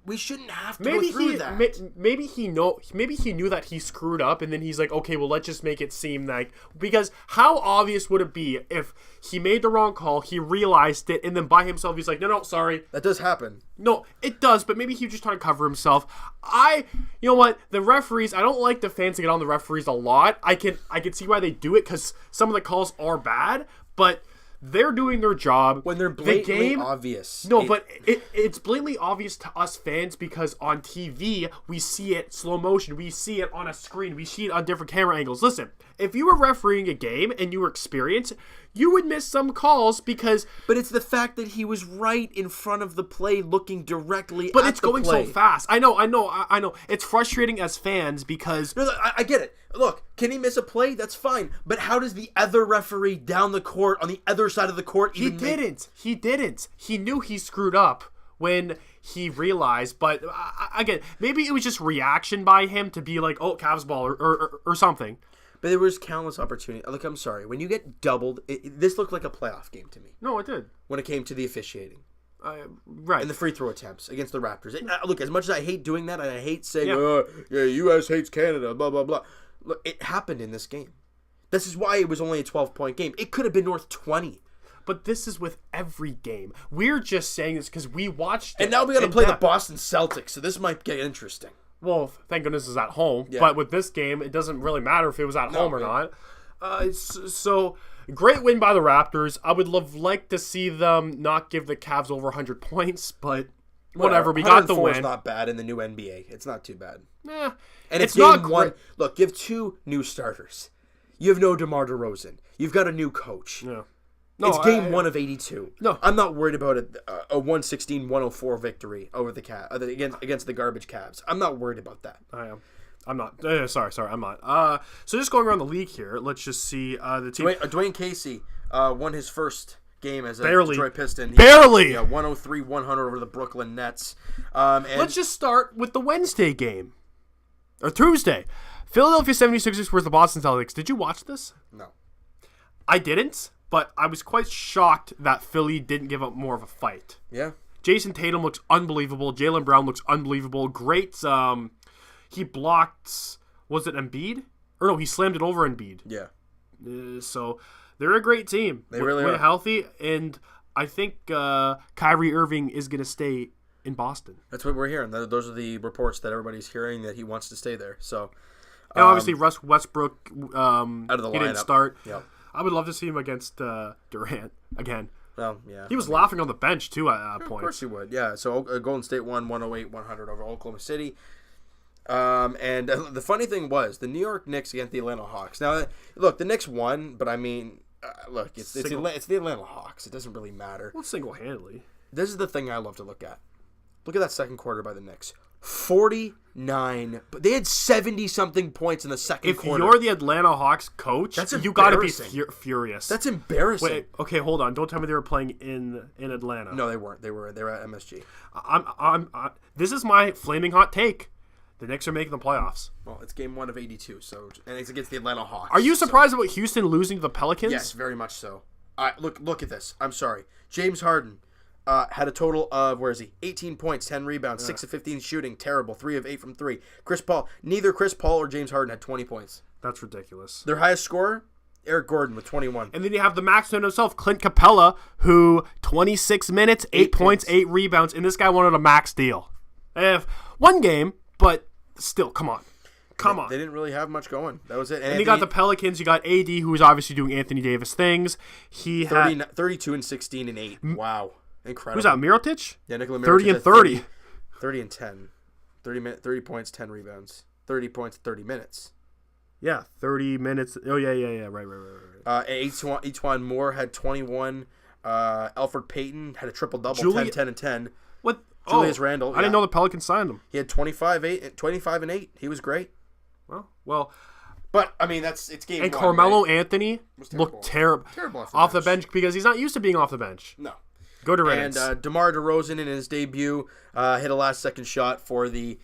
we shouldn't have to go through that. Maybe he knew that he screwed up, and then he's like, okay, well, let's just make it seem like, because how obvious would it be if he made the wrong call, he realized it, and then by himself he's like, no, sorry. That does happen. No, it does, but maybe he was just trying to cover himself. You know what? The referees, I don't like the fans to get on the referees a lot. I can see why they do it, because some of the calls are bad, but they're doing their job. When they're blatantly obvious. No, but it's blatantly obvious to us fans because on TV, we see it slow motion. We see it on a screen. We see it on different camera angles. Listen, if you were refereeing a game and you were experienced, you would miss some calls because... But it's the fact that he was right in front of the play looking directly at the play. But it's going so fast. I know. It's frustrating as fans because... No, I get it. Look, can he miss a play? That's fine. But how does the other referee down the court, on the other side of the court... He didn't. He knew he screwed up when he realized, but again, maybe it was just reaction by him to be like, oh, Cavs ball or something. But there was countless opportunity. Look, I'm sorry. When you get doubled, this looked like a playoff game to me. No, it did. When it came to the officiating. Right. And the free throw attempts against the Raptors. Look, as much as I hate doing that, and I hate saying, U.S. hates Canada, blah, blah, blah. Look, it happened in this game. This is why it was only a 12-point game. It could have been north 20. But this is with every game. We're just saying this because we watched it. And now we got to play the Boston Celtics, so this might get interesting. Well, thank goodness it's at home. Yeah. But with this game, it doesn't really matter if it was at home or not. So, great win by the Raptors. I would like to see them not give the Cavs over 100 points, but whatever. We got the win. It's not bad in the new NBA. It's not too bad. And it's not game one. Look, you have 2 new starters. You have no DeMar DeRozan. You've got a new coach. Yeah. No, it's game 1 of 82. No, I'm not worried about a 116-104 victory over the against the garbage Cavs. I'm not worried about that. I am. I'm not. Sorry, I'm not. So just going around the league here, let's just see the team. Dwayne Casey won his first game as a Detroit Piston. Barely. 103-100 over the Brooklyn Nets. And let's just start with the Wednesday game. Or Tuesday. Philadelphia 76ers versus the Boston Celtics. Did you watch this? No. I didn't. But I was quite shocked that Philly didn't give up more of a fight. Yeah. Jason Tatum looks unbelievable. Jaylen Brown looks unbelievable. Great. He blocked, was it Embiid? Or no, he slammed it over Embiid. Yeah. So they're a great team. They really are. Healthy, and I think Kyrie Irving is going to stay in Boston. That's what we're hearing. Those are the reports that everybody's hearing, that he wants to stay there. So, and obviously, Russ Westbrook out of the he lineup. didn't start. Yep. I would love to see him against Durant again. Well, yeah. He was laughing on the bench, too, at that point. Of course he would, yeah. So Golden State won 108-100 over Oklahoma City. And the funny thing was, the New York Knicks against the Atlanta Hawks. Now, look, the Knicks won, but I mean, look, it's the Atlanta Hawks. It doesn't really matter. Well, single-handedly. This is the thing I love to look at. Look at that second quarter by the Knicks. 49. But they had 70-something points in the second quarter. If you're the Atlanta Hawks coach, you got to be furious. That's embarrassing. Wait, okay, hold on. Don't tell me they were playing in Atlanta. No, they weren't. They were at MSG. This is my flaming hot take. The Knicks are making the playoffs. Well, it's game 1 of 82, and it's against the Atlanta Hawks. Are you surprised about Houston losing to the Pelicans? Yes, very much so. Look at this. I'm sorry. James Harden had a total of, 18 points, 10 rebounds, 6 of 15 shooting, terrible, 3 of 8 from 3. Neither Chris Paul or James Harden had 20 points. That's ridiculous. Their highest scorer, Eric Gordon with 21. And then you have the max man himself, Clint Capella, who 26 minutes, 8 points, 8 rebounds, and this guy wanted a max deal. They have one game, but still, come on. They didn't really have much going. That was it. And you got the Pelicans. You got AD, who was obviously doing Anthony Davis things. He had 32 and 16 and 8. Wow. Incredible. Who's that, Mirotic? Yeah, Nikola Mirotic. 30 and 30. 30 and 10. 30 points, 10 rebounds. 30 points, 30 minutes. Yeah, 30 minutes. Oh, yeah. Right. Etuan Moore had 21. Alfred Payton had a triple-double, 10 and 10. What? Julius Randle. I didn't know the Pelicans signed him. He had 25 and 8. He was great. Well, but I mean it's game 1. And Carmelo right? Anthony looked terrible off the bench because he's not used to being off the bench. No. Go to Reddit. And DeMar DeRozan in his debut hit a last-second shot for the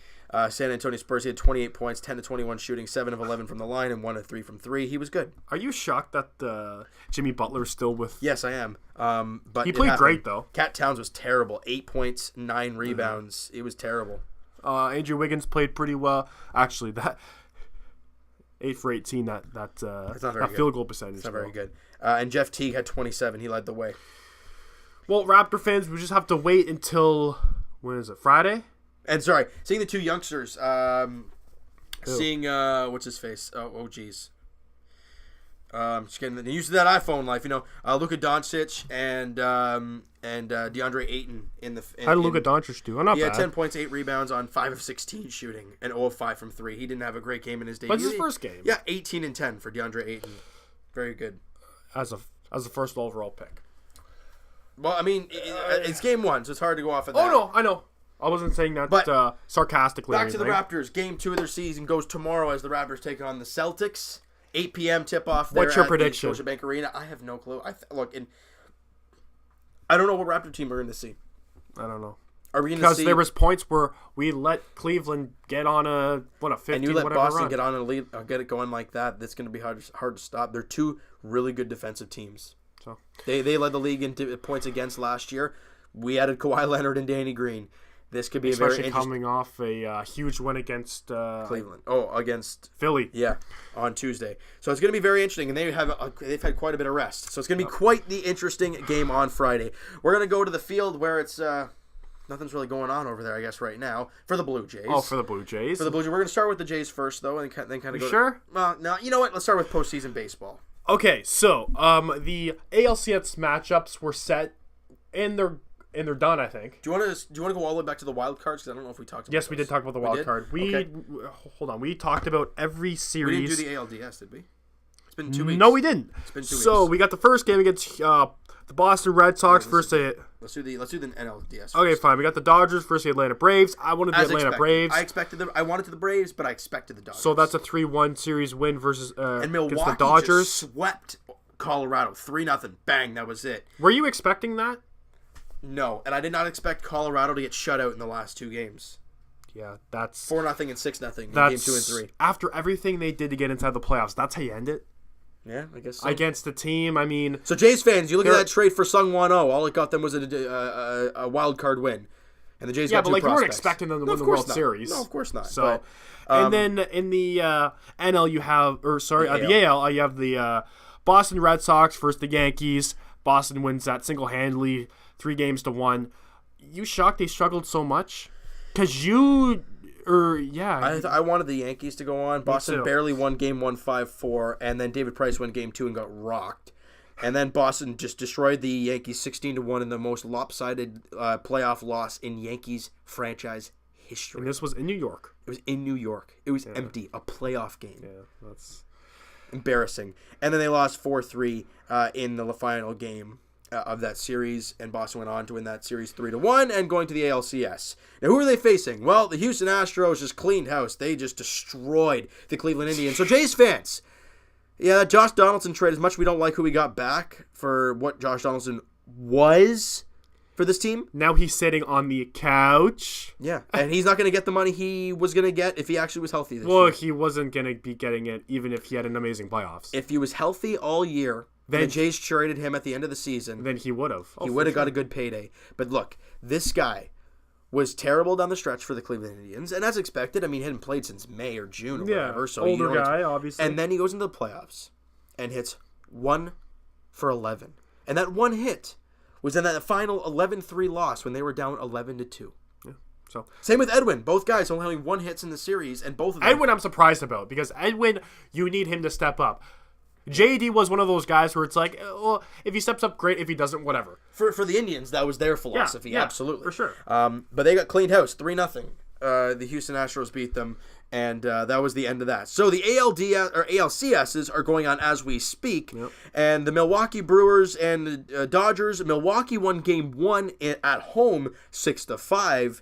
San Antonio Spurs. He had 28 points, 10 to 21 shooting, 7 of 11 from the line, and 1 of 3 from 3. He was good. Are you shocked that Jimmy Butler's still with? Yes, I am. But he played great though. Cat Towns was terrible. 8 points, 9 rebounds. It was terrible. Andrew Wiggins played pretty well. Actually, that 8 for 18. That field goal percentage. It's not very good. And Jeff Teague had 27. He led the way. Well, Raptor fans, we just have to wait until when is it? Friday? And seeing the two youngsters, seeing what's his face? Oh, geez. Just getting used to that iPhone life, Luka Doncic and DeAndre Ayton in the. How did Luka Doncic do? Not bad. He had 10 points, 8 rebounds on 5 of 16 shooting, and 0 of 5 from 3. He didn't have a great game in his debut. But it's his first game. Yeah, 18 and 10 for DeAndre Ayton. Very good. As a first overall pick. Well, I mean, it's game 1, so it's hard to go off of that. Oh no, I know. I wasn't saying that but, sarcastically. Back to the Raptors. Game 2 of their season goes tomorrow as the Raptors take on the Celtics. 8 p.m. tip-off there. What's your prediction? The Scotiabank Arena. I have no clue. I don't know what Raptor team we're going to see. I don't know. Are we going to see? Because there was points where we let Cleveland get on a 15, and you let whatever Boston run. get on a lead, get it going like that. That's going to be hard to stop. They're two really good defensive teams. So they led the league in points against last year. We added Kawhi Leonard and Danny Green. This could be especially coming off a huge win against Cleveland. Against Philly. Yeah, on Tuesday. So it's going to be very interesting, and they've had quite a bit of rest. So it's going to be quite the interesting game on Friday. We're going to go to the field where it's nothing's really going on over there, I guess, right now for the Blue Jays. Oh, for the Blue Jays. We're going to start with the Jays first, though, and then kind of go. Sure. Well, no, you know what? Let's start with postseason baseball. Okay, so the ALCS matchups were set, and they're done, I think. Do you want to go all the way back to the wild cards? Because I don't know if we talked about Yes, those. we did talk about the wild card. Hold on. We talked about every series. We didn't do the ALDS, did we? It's been 2 weeks. No, we didn't. It's been 2 weeks. So we got the first game against the Boston Red Sox versus. Let's do the NLDS first. Okay, fine. We got the Dodgers versus the Atlanta Braves. I wanted the Atlanta Braves. I wanted the Braves, but I expected the Dodgers. So that's a 3-1 series win versus and Milwaukee against the Dodgers. Just swept Colorado 3-0. Bang, that was it. Were you expecting that? No, and I did not expect Colorado to get shut out in the last 2 games. Yeah, that's 4-0 and 6-0 in game 2 and 3. After everything they did to get inside the playoffs, that's how you end it. Yeah, I guess so. Against the team, I mean... So Jays fans, you look at that trade for Sung-Won-Oh, all it got them was a wild card win. And the Jays got two prospects. You weren't expecting them to win the World Series. No, of course not. So, and then in the NL, you have... the AL, you have the Boston Red Sox versus the Yankees. Boston wins that single-handedly, 3-1. You shocked they struggled so much? Because I wanted the Yankees to go on. Boston barely won Game 1 5-4, and then David Price won Game 2 and got rocked. And then Boston just destroyed the Yankees 16-1 in the most lopsided playoff loss in Yankees franchise history. And this was in New York. It was in New York. It was empty. A playoff game. Yeah, that's embarrassing. And then they lost 4-3 in the final game of that series, and Boston went on to win that series 3-1 and going to the ALCS. Now, who are they facing? Well, the Houston Astros just cleaned house. They just destroyed the Cleveland Indians. So, Jays fans, that Josh Donaldson trade, as much as we don't like who we got back for what Josh Donaldson was for this team. Now he's sitting on the couch. Yeah, and he's not going to get the money he was going to get if he actually was healthy this year. Well, he wasn't going to be getting it even if he had an amazing playoffs. If he was healthy all year, then the Jays traded him at the end of the season. Then he would have. He would have got a good payday. But look, this guy was terrible down the stretch for the Cleveland Indians, and as expected, I mean, he hadn't played since May or June or whatever. So older guy, obviously. And then he goes into the playoffs and hits 1 for 11. And that one hit was in that final 11-3 loss when they were down 11-2. Yeah. So same with Edwin. Both guys only having 1 hits in the series, and both of them. Edwin, I'm surprised about because Edwin, you need him to step up. JD was one of those guys where it's like, well, if he steps up, great. If he doesn't, whatever. For the Indians, that was their philosophy, yeah, absolutely. For sure. But they got cleaned house, 3-0. The Houston Astros beat them, and that was the end of that. So the ALCSs are going on as we speak, and the Milwaukee Brewers and the Dodgers. Milwaukee won Game 1 at home, 6-5,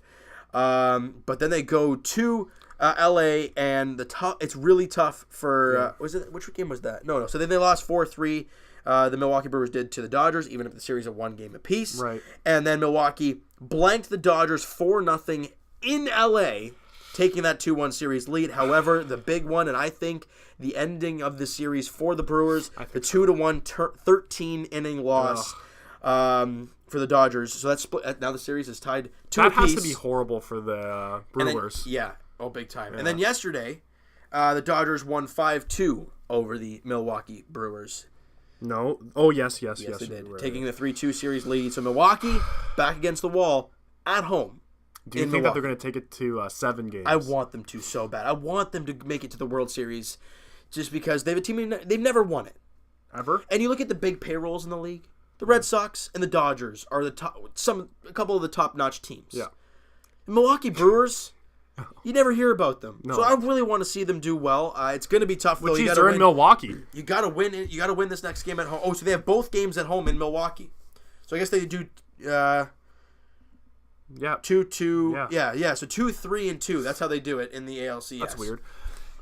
but then they go to LA, and it's really tough for which game was that? No. So then they lost 4-3. The Milwaukee Brewers did to the Dodgers, even if the series of 1 game apiece. Right. And then Milwaukee blanked the Dodgers 4-0 in LA, taking that 2-1 series lead. However, the big one, and I think the ending of the series for the Brewers, the 2-1 13-inning loss for the Dodgers. So that's split. Now the series is tied 2 apiece. That has to be horrible for the Brewers. Big time. Yeah. And then yesterday, the Dodgers won 5-2 over the Milwaukee Brewers. No. Oh, yes, they did. Right. Taking the 3-2 series lead. So Milwaukee back against the wall at home. Do you think that they're going to take it to 7 games? I want them to so bad. I want them to make it to the World Series just because they have a team they've never won it. Ever? And you look at the big payrolls in the league. The Red Sox and the Dodgers are a couple of the top-notch teams. Yeah. The Milwaukee Brewers, you never hear about them. No. So I really want to see them do well. It's going to be tough though. They're in Milwaukee. You got to win. You got to win this next game at home. Oh, so they have both games at home in Milwaukee. So I guess they do. 2-2. Yeah. So 2, 3, and 2. That's how they do it in the ALCS. That's weird.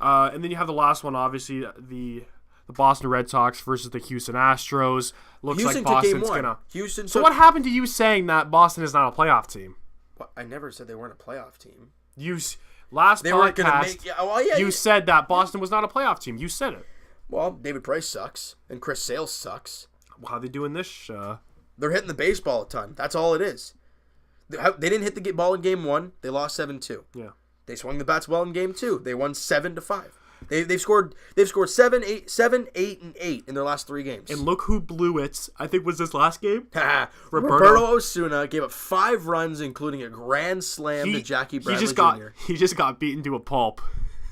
And then you have the last one, obviously the Boston Red Sox versus the Houston Astros. Looks Houston like Boston's took game 1. gonna. So what happened to you saying that Boston is not a playoff team? Well, I never said they weren't a playoff team. They weren't going to make. You said that Boston was not a playoff team. You said it. Well, David Price sucks, and Chris Sale sucks. How are they doing this? They're hitting the baseball a ton. That's all it is. They didn't hit the ball in Game 1. They lost 7-2. Yeah. They swung the bats well in Game 2. They won 7-5. They've scored 7, 8, and 8 in their last 3 games. And look who blew it. I think was this last game. Roberto Osuna gave up 5 runs, including a grand slam to Jackie Bradley Jr. He just got beaten to a pulp.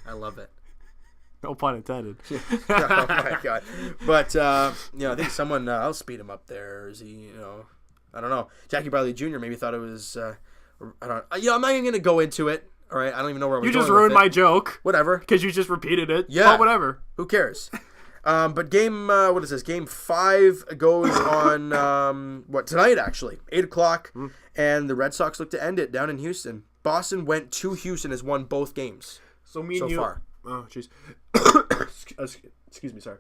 I love it. No pun intended. Oh my god! But I think someone else beat him up there. Is he? I don't know. Jackie Bradley Jr. maybe thought it was. I don't. I'm not even gonna go into it. All right, I don't even know where we're going. You just ruined my joke. Whatever. Because you just repeated it. Yeah. Well, whatever. Who cares? But game, what is this? Game 5 goes on, tonight actually, 8 o'clock, and the Red Sox look to end it down in Houston. Boston went to Houston, has won both games so you far. Oh, jeez. Excuse me, sorry.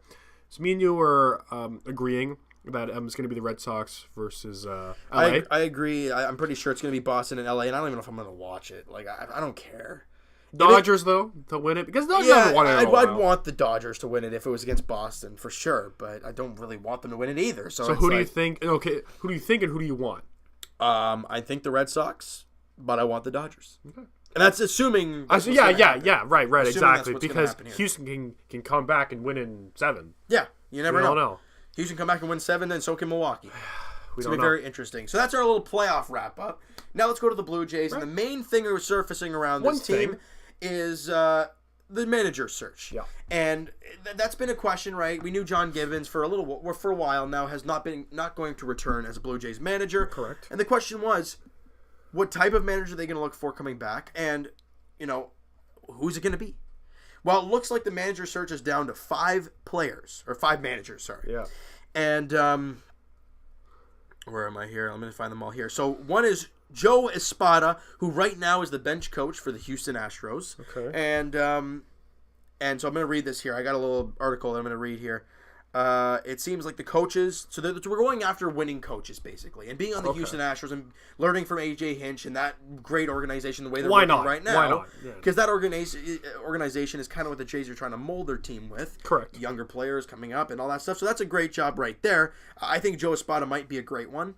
So me and you were agreeing that it's going to be the Red Sox versus LA. I agree. I'm pretty sure it's going to be Boston and LA, and I don't even know if I'm going to watch it. Like, I don't care. Dodgers, though, to win it? Because Dodgers haven't won it in a I'd while. want the Dodgers to win it if it was against Boston, for sure. But I don't really want them to win it either. So who do you think? Okay, who do you think and who do you want? I think the Red Sox, but I want the Dodgers. Okay. And that's assuming. Right, exactly. Because Houston can come back and win in 7. Yeah, you never don't know. Houston come back and win 7, then so can Milwaukee. It's going to be very interesting. So that's our little playoff wrap-up. Now let's go to the Blue Jays. Right. And the main thing that was surfacing around this team is the manager search. Yeah. And that's been a question, right? We knew John Gibbons for a while now has not going to return as a Blue Jays manager. Correct. And the question was, what type of manager are they going to look for coming back? And, who's it going to be? Well, it looks like the manager search is down to 5 managers, sorry. Yeah. And, where am I here? I'm going to find them all here. So, one is Joe Espada, who right now is the bench coach for the Houston Astros. Okay. And so I'm going to read this here. I got a little article that I'm going to read here. It seems like the coaches, so we're going after winning coaches, basically, and being on the Houston Astros and learning from A.J. Hinch and that great organization the way they're working right now. Why not? Because that organization is kind of what the Jays are trying to mold their team with. Correct. Younger players coming up and all that stuff. So that's a great job right there. I think Joe Espada might be a great one.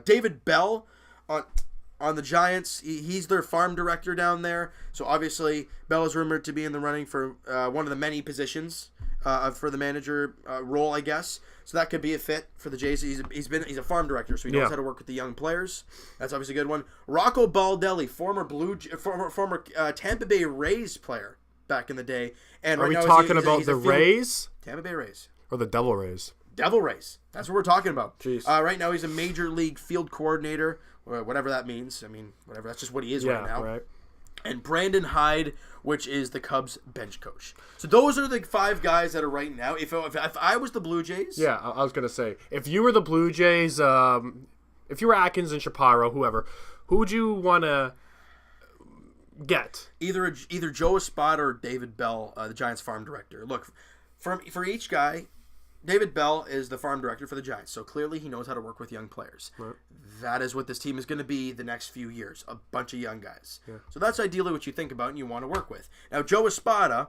David Bell on the Giants, he's their farm director down there. So obviously, Bell is rumored to be in the running for one of the many positions for the manager role, I guess. So that could be a fit for the Jays. He's a farm director, so he knows how to work with the young players. That's obviously a good one. Rocco Baldelli, former Tampa Bay Rays player back in the day. And are we talking about the Rays? Tampa Bay Rays. Or the Devil Rays? Devil Rays. That's what we're talking about. Jeez. Right now, he's a major league field coordinator, or whatever that means. I mean, whatever. That's just what he is right now. Right. And Brandon Hyde, which is the Cubs bench coach. So those are the 5 guys that are right now. If I was the Blue Jays... Yeah, I was going to say, if you were the Blue Jays, if you were Atkins and Shapiro, whoever, who would you want to get? Either Joe Espada or David Bell, the Giants farm director. Look, for each guy... David Bell is the farm director for the Giants, so clearly he knows how to work with young players. Right. That is what this team is going to be the next few years, a bunch of young guys. Yeah. So that's ideally what you think about and you want to work with. Now, Joe Espada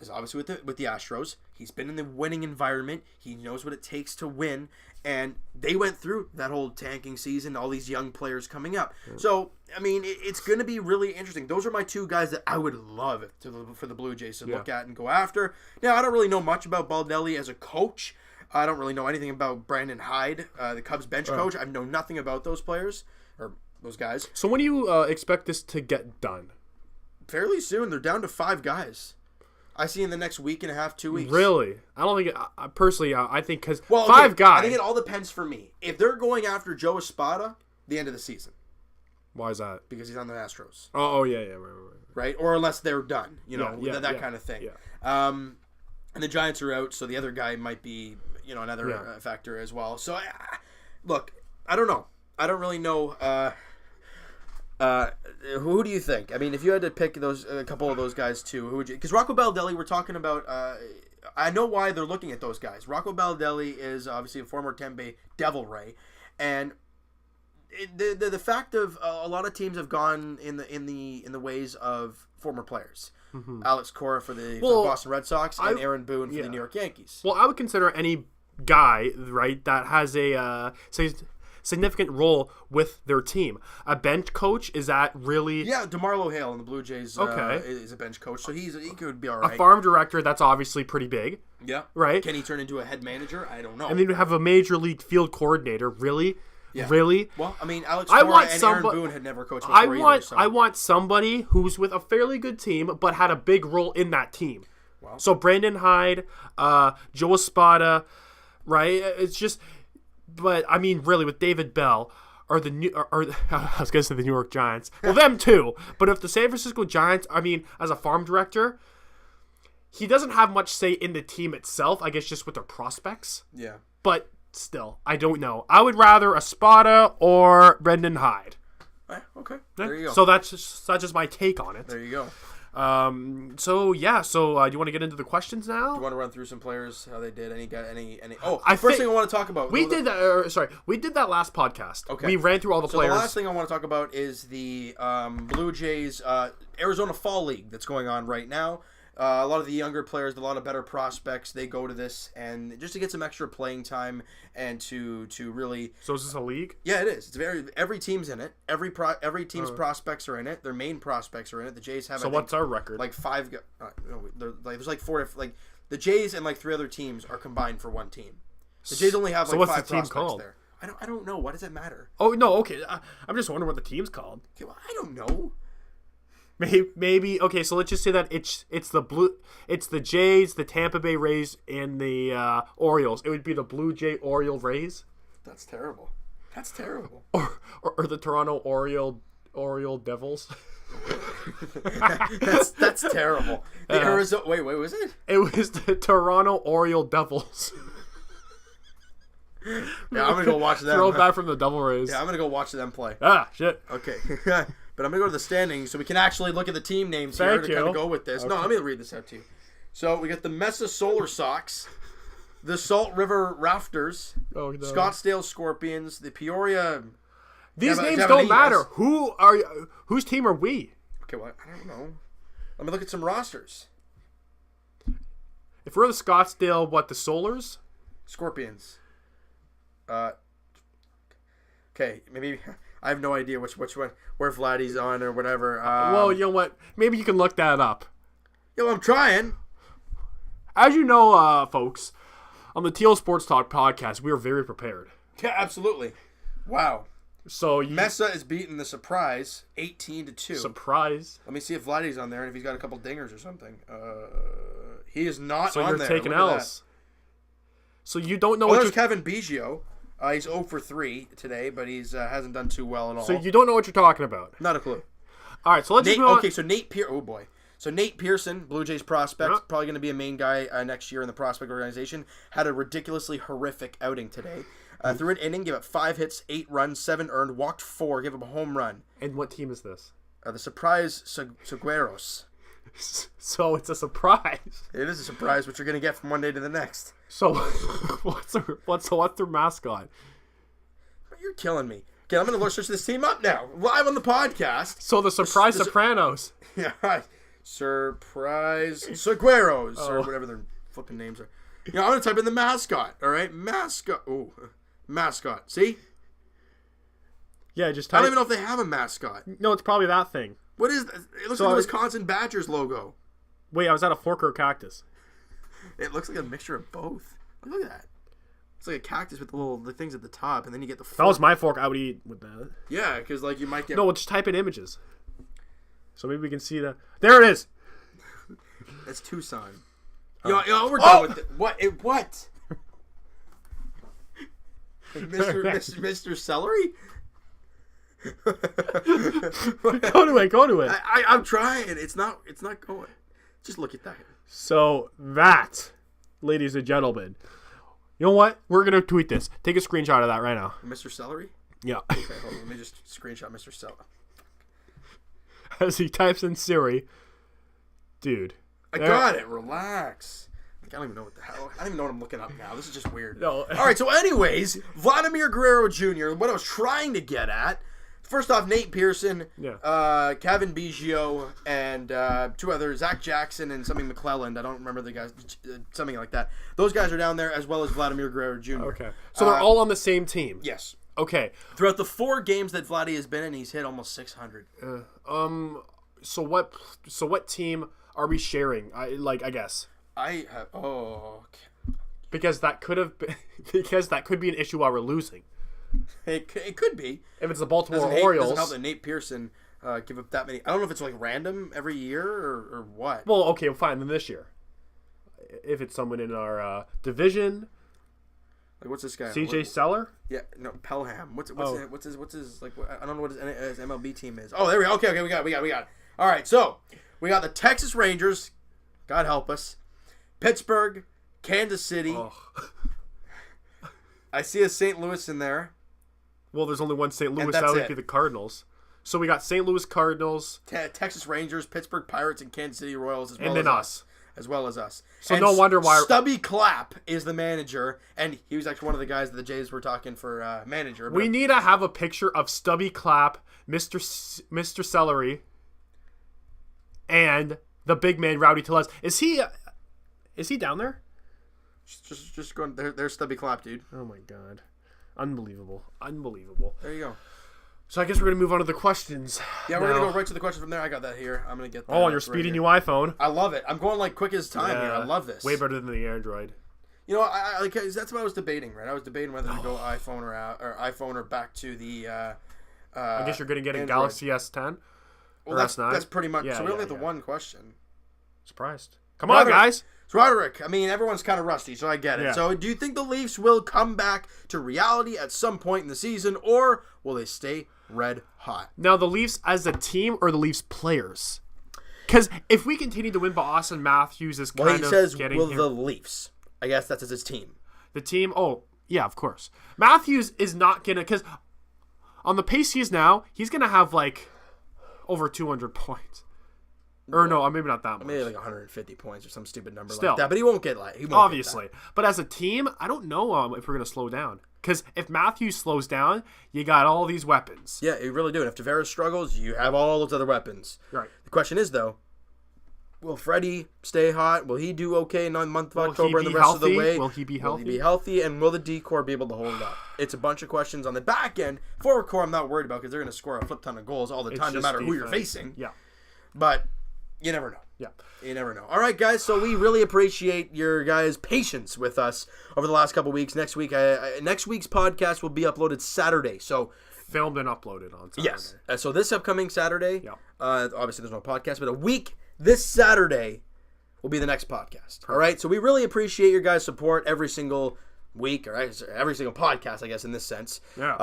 is obviously with the Astros. He's been in the winning environment. He knows what it takes to win, and they went through that whole tanking season, all these young players coming up. Yeah. So, I mean, it's going to be really interesting. Those are my 2 guys that I would love for the Blue Jays to look at and go after. Now, I don't really know much about Baldelli as a coach. I don't really know anything about Brandon Hyde, the Cubs bench coach. I know nothing about those players, or those guys. So when do you expect this to get done? Fairly soon. They're down to 5 guys. I see in the next week and a half, 2 weeks. Really? I don't think personally. I think because 5 guys. I think it all depends for me. If they're going after Joe Espada, the end of the season. Why is that? Because he's on the Astros. Oh yeah, right. Or unless they're done, that kind of thing. Yeah. And the Giants are out, so the other guy might be, another factor as well. So, look, I don't know. I don't really know. Who do you think? I mean, if you had to pick a couple of those guys too, who would you? Because Rocco Baldelli, we're talking about. I know why they're looking at those guys. Rocco Baldelli is obviously a former Tampa Bay Devil Ray, and the fact of a lot of teams have gone in the ways of former players. Mm-hmm. Alex Cora for the Boston Red Sox and Aaron Boone for the New York Yankees. Well, I would consider any guy, right, that has a significant role with their team. A bench coach, is that really... Yeah, DeMarlo Hale in the Blue Jays is a bench coach, so he could be all right. A farm director, that's obviously pretty big. Yeah. Right? Can he turn into a head manager? I don't know. And then you have a major league field coordinator. Really? Yeah. Really? Well, I mean, Alex Cora and Aaron Boone had never coached before either. So. I want somebody who's with a fairly good team, but had a big role in that team. Well. So Brandon Hyde, Joe Espada, right? It's just... But, I mean, really, with David Bell, I was going to say the New York Giants. Well, them too. But if the San Francisco Giants, I mean, as a farm director, he doesn't have much say in the team itself, I guess just with their prospects. Yeah. But still, I don't know. I would rather Espada or Brendan Hyde. Okay. There you go. So that's just my take on it. There you go. So do you want to get into the questions now? Do you want to run through some players, how they did? Any? Oh, I first think thing I want to talk about. We did that last podcast. Okay. We ran through all the players. The last thing I want to talk about is the Blue Jays Arizona Fall League that's going on right now. A lot of the younger players, a lot of better prospects, they go to this and just to get some extra playing time and to really. So is this a league? Yeah, it is. It's every team's in it. Every team's prospects are in it. Their main prospects are in it. The Jays have. So what's our record? Like 5. There's like 4. Like the Jays and like 3 other teams are combined for one team. The Jays only have like 5 prospects called? There. I don't know. What does it matter? Oh no. Okay, I'm just wondering what the team's called. Okay, well, I don't know. Maybe okay. So let's just say that it's the Jays, the Tampa Bay Rays, and the Orioles. It would be the Blue Jay Oriole Rays. That's terrible. Or the Toronto Oriole Devils. that's terrible. The Arizona. Wait, was it? It was the Toronto Oriole Devils. Yeah, I'm gonna go watch them. Throw back from the Devil Rays. Yeah, I'm gonna go watch them play. Ah, shit. Okay. But I'm going to go to the standings so we can actually look at the team names here to kind of go with this. Okay. No, let me read this out to you. So we got the Mesa Solar Sox, the Salt River Rafters, Scottsdale Scorpions, the Peoria... These names don't matter. Whose team are we? Okay, well, I don't know. Let me look at some rosters. If we're the Scottsdale, the Solars? Scorpions. Okay, maybe... I have no idea which one, where Vladdy's on or whatever. Well, you know what? Maybe you can look that up. Yo, I'm trying. As you know, folks, on the Teal Sports Talk podcast, we are very prepared. Yeah, absolutely. Wow. So Mesa is beating the Surprise 18-2. Surprise. Let me see if Vladdy's on there and if he's got a couple dingers or something. He is not on there. So you're taking L's. So you don't know what there's Kevin Biggio. He's 0 for 3 today, but he's hasn't done too well at all. So you don't know what you're talking about. Not a clue. All right, so let's just move on. Okay, so Nate Pearson. Oh boy. So Nate Pearson, Blue Jays prospect, probably going to be a main guy next year in the prospect organization. Had a ridiculously horrific outing today. Through an inning, gave up 5 hits, 8 runs, 7 earned, walked 4, gave up a home run. And what team is this? The Surprise Segueros. So it's a surprise. It is a surprise what you're going to get from one day to the next. So what's their mascot? You're killing me. Okay, I'm going to search this team up now, live on the podcast. So the Surprise Sopranos. Yeah, right. Surprise Segueros, or whatever their flipping names are. Yeah, I'm going to type in the mascot, all right? Mascot. Oh, mascot. See? Yeah, just type. I don't even know if they have a mascot. No, it's probably that thing. What is that? It looks like the Wisconsin Badgers logo. Wait, I was at a fork or a cactus? It looks like a mixture of both. Look at that. It's like a cactus with the things at the top, and then you get the fork. If that was my fork, I would eat with that. Yeah, because you might get... No, we'll just type in images. So maybe we can see the... There it is! That's Tucson. Yo, we're done with it. What? What? Mr. Celery? Go to it. I'm trying. It's not going. Just look at that. So that, ladies and gentlemen, you know what? We're gonna tweet this. Take a screenshot of that right now. Mr. Celery? Yeah. Okay, hold on. Let me just screenshot Mr. Celery. As he types in Siri, dude. I got it. Relax. I don't even know what the hell. I don't even know what I'm looking up now. This is just weird. No. All right. So, anyways, Vladimir Guerrero Jr. What I was trying to get at. First off, Nate Pearson, Kevin Biggio, and 2 others, Zach Jackson and something McClelland. I don't remember the guys, something like that. Those guys are down there, as well as Vladimir Guerrero Jr. Okay. So they're all on the same team? Yes. Okay. Throughout the 4 games that Vladdy has been in, he's hit almost 600. So what team are we sharing? I guess. Okay. Because that could be an issue while we're losing. It could be. If it's the Baltimore Orioles. Doesn't help that Nate Pearson give up that many. I don't know if it's random every year or what. Well, okay, fine. Then this year, if it's someone in our division, what's this guy? CJ Seller? Yeah, no, Pelham. What's his I don't know what his MLB team is. Oh, there we go. Okay, we got it. All right, so we got the Texas Rangers. God help us. Pittsburgh, Kansas City. Oh. I see a St. Louis in there. Well, there's only one St. Louis. That would be the Cardinals. So we got St. Louis Cardinals, Texas Rangers, Pittsburgh Pirates, and Kansas City Royals, and then us. As well as us. So no wonder why Stubby Clapp is the manager, and he was actually one of the guys that the Jays were talking for manager. We need to have a picture of Stubby Clapp, Mr. Celery, and the big man Rowdy Tellez. Is he down there? Just going there. There's Stubby Clapp, dude. Oh my god, unbelievable! There you go. So I guess we're gonna move on to the questions. Yeah, we're gonna go right to the question from there. I got that here. I'm gonna get that. Oh, on your speedy new iPhone. I love it. I'm going like quick as time here. I love this. Way better than the Android. You know, I like that's what I was debating. Right, I was debating whether to go iPhone or back to the. I guess you're gonna get a Android. Galaxy S10. Well, or S9. That's pretty much. Yeah, so we only have the one question. Surprised. Come on, guys. So Roderick, I mean, everyone's kind of rusty, so I get it. Yeah. So do you think the Leafs will come back to reality at some point in the season, or will they stay red hot? Now, the Leafs as a team or the Leafs players? Because if we continue to win, but Austin Matthews is kind of he says, getting will here. the Leafs? I guess that's his team. The team, oh, yeah, of course. Matthews is not going to, because on the pace he is now, he's going to have like over 200 points. Or no, maybe not that much. Maybe like 150 points or some stupid number Still. like that. But he won't get obviously. Get that. But as a team, I don't know if we're going to slow down. Because if Matthews slows down, you got all these weapons. Yeah, you really do. And if Tavares struggles, you have all those other weapons. Right. The question is, though, will Freddie stay hot? Will he do okay in the month of October and the rest of the way? Will he be healthy? Will he be healthy? And will the D-core be able to hold up? It's a bunch of questions on the back end. Forward core, I'm not worried about because they're going to score a flip ton of goals all the time, no matter who you're facing. Yeah. But you never know. Yeah. You never know. All right, guys. So we really appreciate your guys' patience with us over the last couple weeks. Next week's podcast will be uploaded Saturday. So filmed and uploaded on Saturday. yes. So this upcoming Saturday, yeah. Obviously there's no podcast, but a week this Saturday will be the next podcast. Perfect. All right. So we really appreciate your guys' support every single week, or every single podcast, I guess, in this sense. Yeah.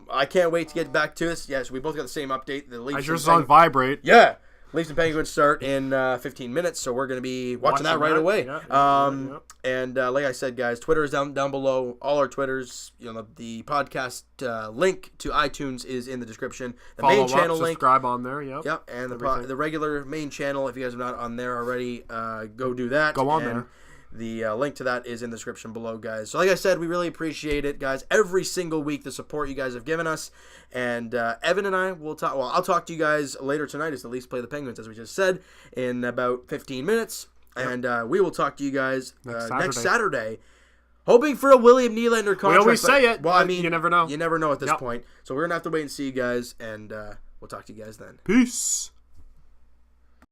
I can't wait to get back to this. Yes, we both got the same update. The Leafs. I just on vibrate. Yeah. Leafs and Penguins start in 15 minutes, so we're going to be watching that right away. Yeah. And like I said, guys, Twitter is down below. All our Twitters, the podcast link to iTunes is in the description. The Follow main channel link. Subscribe on there, yep. Yep, and the regular main channel, if you guys are not on there already, go do that. Go on and there. The link to that is in the description below, guys. So like I said, we really appreciate it, guys. Every single week, the support you guys have given us. And Evan and I will talk. Well, I'll talk to you guys later tonight as the Leafs play the Penguins, as we just said, in about 15 minutes. Yep. And we will talk to you guys next Saturday. Hoping for a William Nylander contract. We always say it, well, I mean, you never know. You never know at this point. So we're going to have to wait and see, guys. And we'll talk to you guys then. Peace.